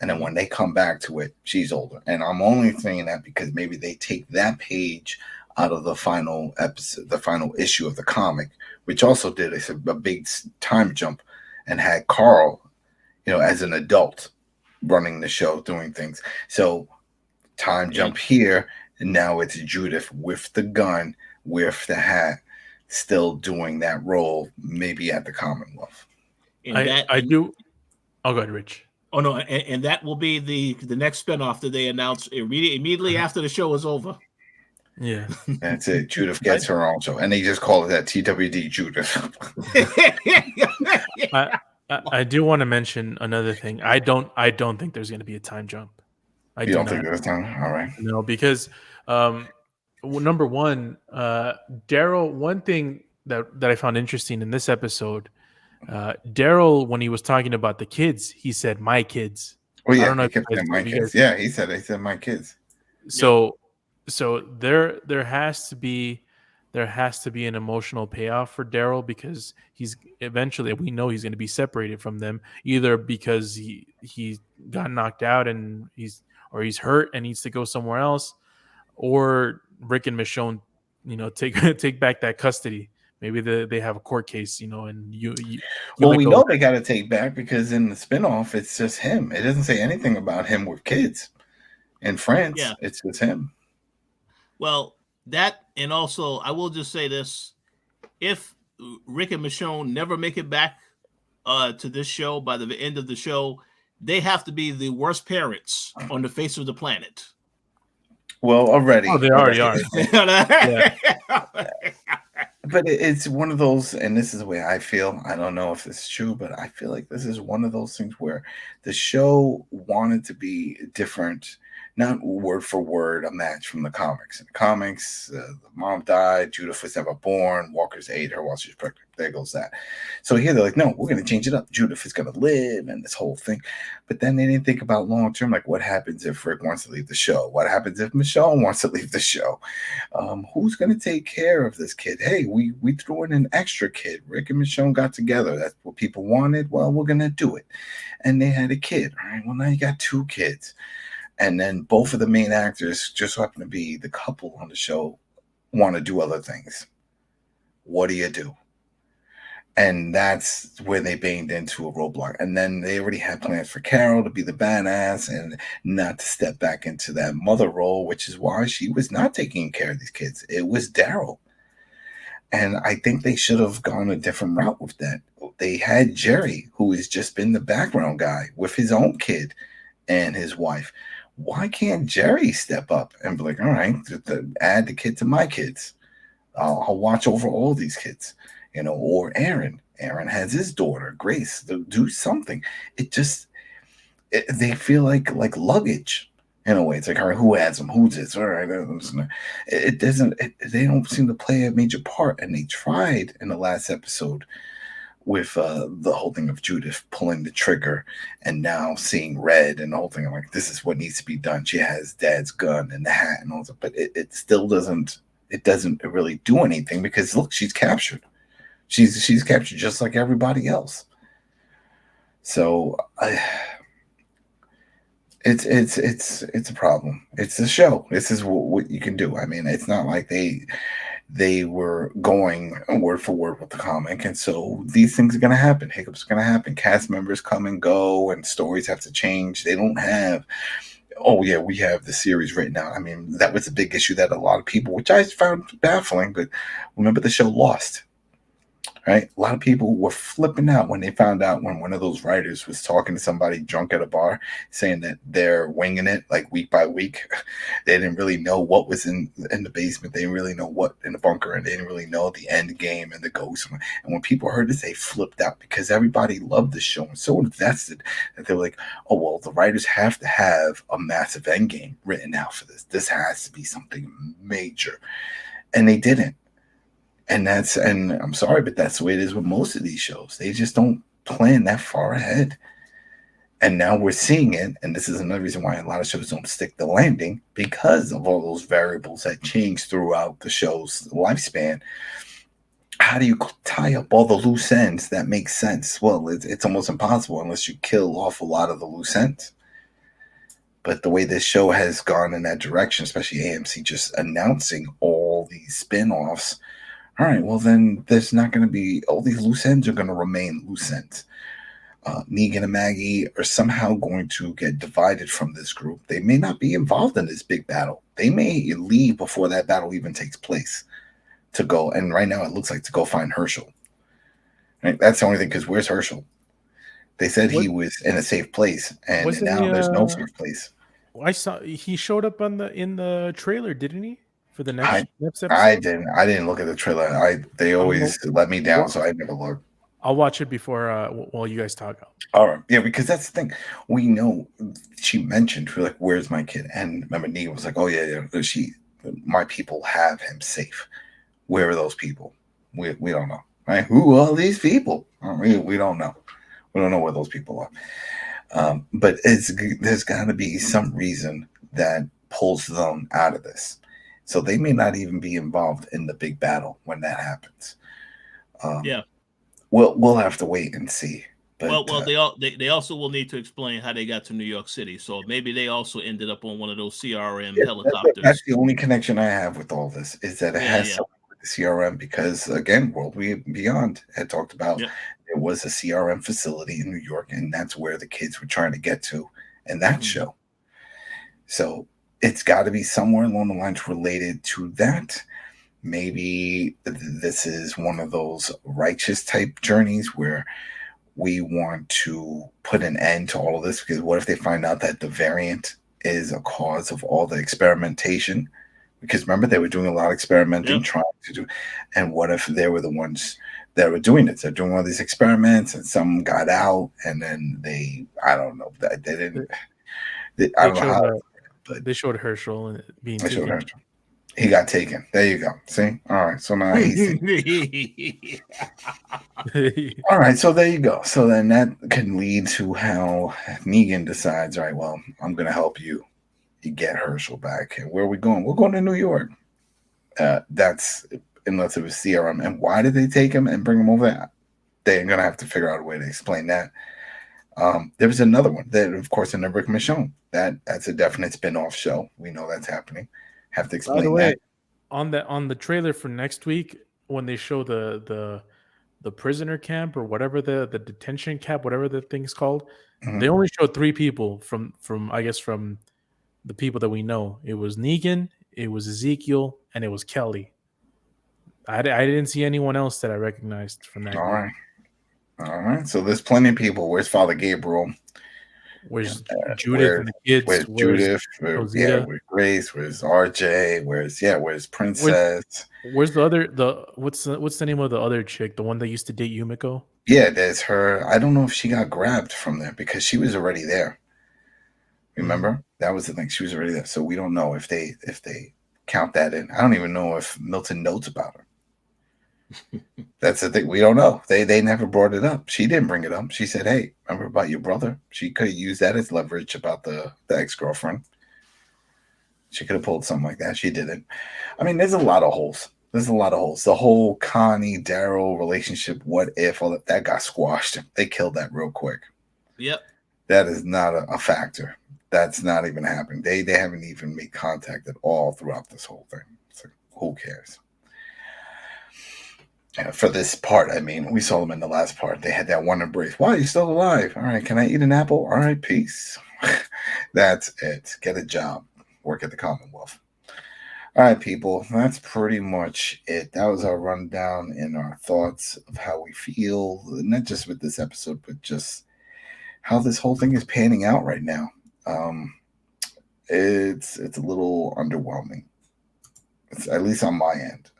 [SPEAKER 1] And then when they come back to it, she's older. And I'm only saying that because maybe they take that page out of the final episode, the final issue of the comic, which also did a big time jump and had Carl, as an adult running the show, doing things. So time jump here, and now it's Judith with the gun, with the hat, still doing that role, maybe at the Commonwealth.
[SPEAKER 3] I do. Oh, go ahead, Rich.
[SPEAKER 2] Oh no, and that will be the next spinoff that they announce immediately after the show is over.
[SPEAKER 3] Yeah,
[SPEAKER 1] that's it. Judith gets her own show, and they just call it that TWD Judith.
[SPEAKER 3] I do want to mention another thing. I don't think there's going to be a time jump.
[SPEAKER 1] You don't think there's time? All right.
[SPEAKER 3] No, because number one, Daryl. One thing that I found interesting in this episode. Daryl, when he was talking about the kids, he said "my kids."
[SPEAKER 1] Oh yeah, I don't know if you guys, my kids. Yeah, he said "my kids."
[SPEAKER 3] So there has to be an emotional payoff for Daryl because he's eventually, we know he's going to be separated from them, either because he got knocked out and he's hurt and needs to go somewhere else, or Rick and Michonne, take back that custody. Maybe they have a court case, and you
[SPEAKER 1] we know they got to take back because in the spinoff, it's just him. It doesn't say anything about him with kids in France. Yeah. It's just him.
[SPEAKER 2] Well, that, and also I will just say this: if Rick and Michonne never make it back to this show by the end of the show, they have to be the worst parents on the face of the planet.
[SPEAKER 1] Well, already.
[SPEAKER 3] Oh, they already are.
[SPEAKER 1] But it's one of those, and this is the way I feel. I don't know if this is true, but I feel like this is one of those things where the show wanted to be different, not word for word a match from the comics. In the comics, the mom died, Judith was never born, Walker's ate her while she was pregnant. There goes that. So here they're like, no, we're going to change it up. Judith is going to live and this whole thing. But then they didn't think about long term, like what happens if Rick wants to leave the show? What happens if Michonne wants to leave the show? Who's going to take care of this kid? Hey, we threw in an extra kid. Rick and Michonne got together. That's what people wanted. Well, we're going to do it. And they had a kid. All right, well, now you got two kids. And then both of the main actors just happen to be the couple on the show, want to do other things. What do you do? And that's where they banged into a roadblock. And then they already had plans for Carol to be the badass and not to step back into that mother role, which is why she was not taking care of these kids. It was Daryl. And I think they should have gone a different route with that. They had Jerry, who has just been the background guy with his own kid and his wife. Why can't Jerry step up and be like, all right, add the kid to my kids? I'll watch over all these kids, or Aaron. Aaron has his daughter, Grace. They'll do something. They feel like luggage in a way. It's like, all right, who has them? Who's this? All right, it doesn't. They don't seem to play a major part, and they tried in the last episode with the whole thing of Judith pulling the trigger and now seeing red and the whole thing. I'm like, this is what needs to be done. She has Dad's gun and the hat and all that, but it still doesn't. It doesn't really do anything because look, she's captured. She's captured just like everybody else. So it's a problem. It's a show. This is what you can do. I mean, it's not like they were going word for word with the comic, and so these things are going to happen. Hiccups are going to happen. Cast members come and go, and stories have to change. They don't have. Oh yeah, we have the series written out. I mean, that was a big issue that a lot of people, which I found baffling, but remember the show Lost, right? A lot of people were flipping out when they found out when one of those writers was talking to somebody drunk at a bar, saying that they're winging it like week by week. They didn't really know what was in the basement. They didn't really know what in the bunker, and they didn't really know the end game and the ghost. And when people heard this, they flipped out because everybody loved the show and so invested that they were like, oh, well, the writers have to have a massive end game written out for this. This has to be something major. And they didn't. And I'm sorry, but that's the way it is with most of these shows. They just don't plan that far ahead. And now we're seeing it. And this is another reason why a lot of shows don't stick the landing, because of all those variables that change throughout the show's lifespan. How do you tie up all the loose ends that make sense? Well, it's almost impossible unless you kill off a lot of the loose ends. But the way this show has gone in that direction, especially AMC just announcing all these spin-offs, all right, well, then there's not going to be, all these loose ends are going to remain loose ends. Negan and Maggie are somehow going to get divided from this group. They may not be involved in this big battle. They may leave before that battle even takes place to go. And right now it looks like to go find Herschel. Right? That's the only thing, because where's Herschel? They said he was in a safe place, and now there's no safe place.
[SPEAKER 3] I saw he showed up in the trailer, didn't he? For the next episode?
[SPEAKER 1] I didn't look at the trailer. They always let me down, so I never looked.
[SPEAKER 3] I'll watch it before while you guys talk.
[SPEAKER 1] All right, yeah, because that's the thing. We know she mentioned, we're like, "Where's my kid?" And remember, Negan was like, "Oh yeah, my people have him safe." Where are those people? We don't know, right? Who are these people? We don't know. We don't know where those people are. But there's got to be some reason that pulls them out of this. So they may not even be involved in the big battle when that happens.
[SPEAKER 2] Yeah,
[SPEAKER 1] we'll have to wait and see. But,
[SPEAKER 2] they also will need to explain how they got to New York City. So maybe they also ended up on one of those CRM helicopters.
[SPEAKER 1] That's the only connection I have with all this, is that it has something with the CRM, because again, World Beyond had talked about there was a CRM facility in New York, and that's where the kids were trying to get to in that show. So it's got to be somewhere along the lines related to that. Maybe this is one of those righteous type journeys where we want to put an end to all of this, because what if they find out that the variant is a cause of all the experimentation? Because remember, they were doing a lot of experimenting, trying to do, and what if they were the ones that were doing it? They're doing all these experiments, and some got out, and then I don't know, they didn't. I don't know how. But
[SPEAKER 3] they showed Herschel being taken.
[SPEAKER 1] He got taken. There you go. See? All right. So now he's all right. So there you go. So then that can lead to how Negan decides, all right, well, I'm going to help you get Herschel back. And where are we going? We're going to New York. That's unless it was CRM. And why did they take him and bring him over there? They're going to have to figure out a way to explain that. There was another one that, of course, in the Rick Michonne. That's a definite spin-off show. We know that's happening. Have to explain that.
[SPEAKER 3] On the trailer for next week, when they show the the prisoner camp or whatever the detention camp, whatever the thing's called,
[SPEAKER 1] Mhm.
[SPEAKER 3] they only showed 3 people from I guess from the people that we know. It was Negan, it was Ezekiel, and it was Kelly. I didn't see anyone else that I recognized from that
[SPEAKER 1] All
[SPEAKER 3] group.
[SPEAKER 1] right. All right. So there's plenty of people. Where's Father Gabriel?
[SPEAKER 3] Where's Judith
[SPEAKER 1] Where's
[SPEAKER 3] and the kids?
[SPEAKER 1] where's
[SPEAKER 3] Where's
[SPEAKER 1] Judith?
[SPEAKER 3] Rosita?
[SPEAKER 1] Where's Grace? Where's RJ? Where's
[SPEAKER 3] Where's
[SPEAKER 1] Princess?
[SPEAKER 3] where's the what's the name of the other chick? The one that used to date Yumiko?
[SPEAKER 1] Yeah, there's her. I don't know if she got grabbed from there because she was already there. Remember? That was the thing. She was already there. So we don't know if they count that in. I don't even know if Milton knows about her. That's the thing. We don't know. They never brought it up. She didn't bring it up. She said, "Hey, remember about your brother?" She could use that as leverage about the ex-girlfriend. She could have pulled something like that. She didn't. I mean, there's a lot of holes. There's a lot of holes. The whole Connie Daryl relationship, what if all that got squashed? They killed that real quick.
[SPEAKER 2] Yep.
[SPEAKER 1] That is not a factor. That's not even happening. They haven't even made contact at all throughout this whole thing. So who cares? For this part, I mean, we saw them in the last part. They had that one embrace. Why are you still alive? All right, can I eat an apple? All right, peace. That's it. Get a job. Work at the Commonwealth. All right, people. That's pretty much it. That was our rundown and our thoughts of how we feel, not just with this episode, but just how this whole thing is panning out right now. It's a little underwhelming. It's, at least on my end.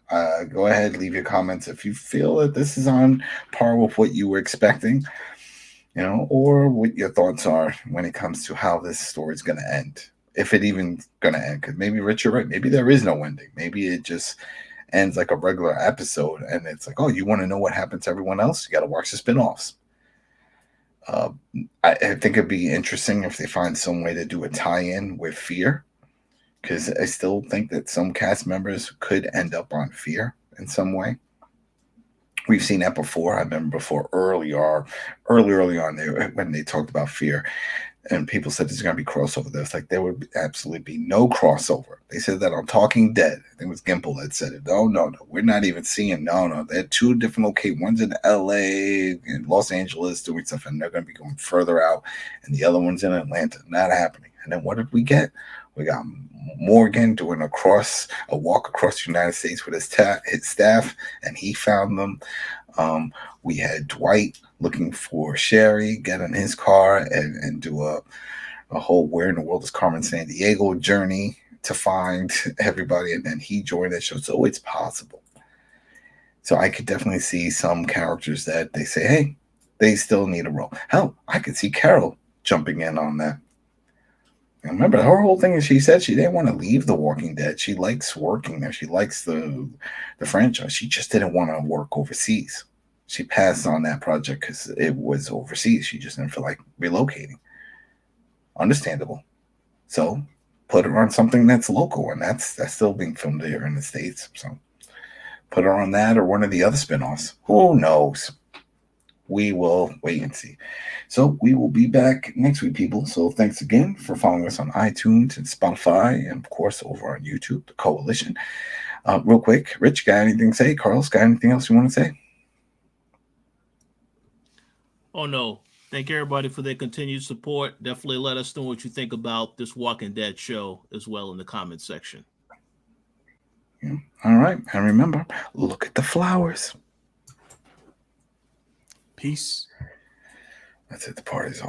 [SPEAKER 1] Go ahead, leave your comments if you feel that this is on par with what you were expecting, or what your thoughts are when it comes to how this story is going to end. If it even going to end, because maybe Rich, you're right. Maybe there is no ending. Maybe it just ends like a regular episode, and it's like, oh, you want to know what happened to everyone else? You got to watch the spinoffs. I think it'd be interesting if they find some way to do a tie-in with Fear, because I still think that some cast members could end up on Fear in some way. We've seen that before. I remember before early on there when they talked about Fear, and people said there's going to be crossover. There's like there would absolutely be no crossover. They said that on Talking Dead. I think it was Gimple that said it. No, we're not even seeing. No, they're 2 different locations. One's in L.A. and Los Angeles doing stuff, and they're going to be going further out, and the other one's in Atlanta. Not happening. And then what did we get? We got Morgan doing a walk across the United States with his staff, and he found them. We had Dwight looking for Sherry, get in his car and do a whole where in the world is Carmen Sandiego journey to find everybody, and then he joined that show. So it's possible. So I could definitely see some characters that they say, hey, they still need a role. Hell, I could see Carol jumping in on that. And remember, her whole thing is she said she didn't want to leave The Walking Dead. She likes working there. She likes the franchise. She just didn't want to work overseas. She passed on that project because it was overseas. She just didn't feel like relocating. Understandable. So put her on something that's local, and that's still being filmed here in the States. So put her on that or one of the other spinoffs. Who knows? We will wait and see. So we will be back next week, people. So thanks again for following us on iTunes and Spotify, and of course over on YouTube, the Koalition. Real quick, Rich, got anything to say? Carlos, got anything else you want to say?
[SPEAKER 2] Oh no. Thank everybody for their continued support. Definitely let us know what you think about this Walking Dead show as well in the comment section.
[SPEAKER 1] Yeah. All right. And remember, look at the flowers.
[SPEAKER 3] Peace.
[SPEAKER 1] That's it. The party's over.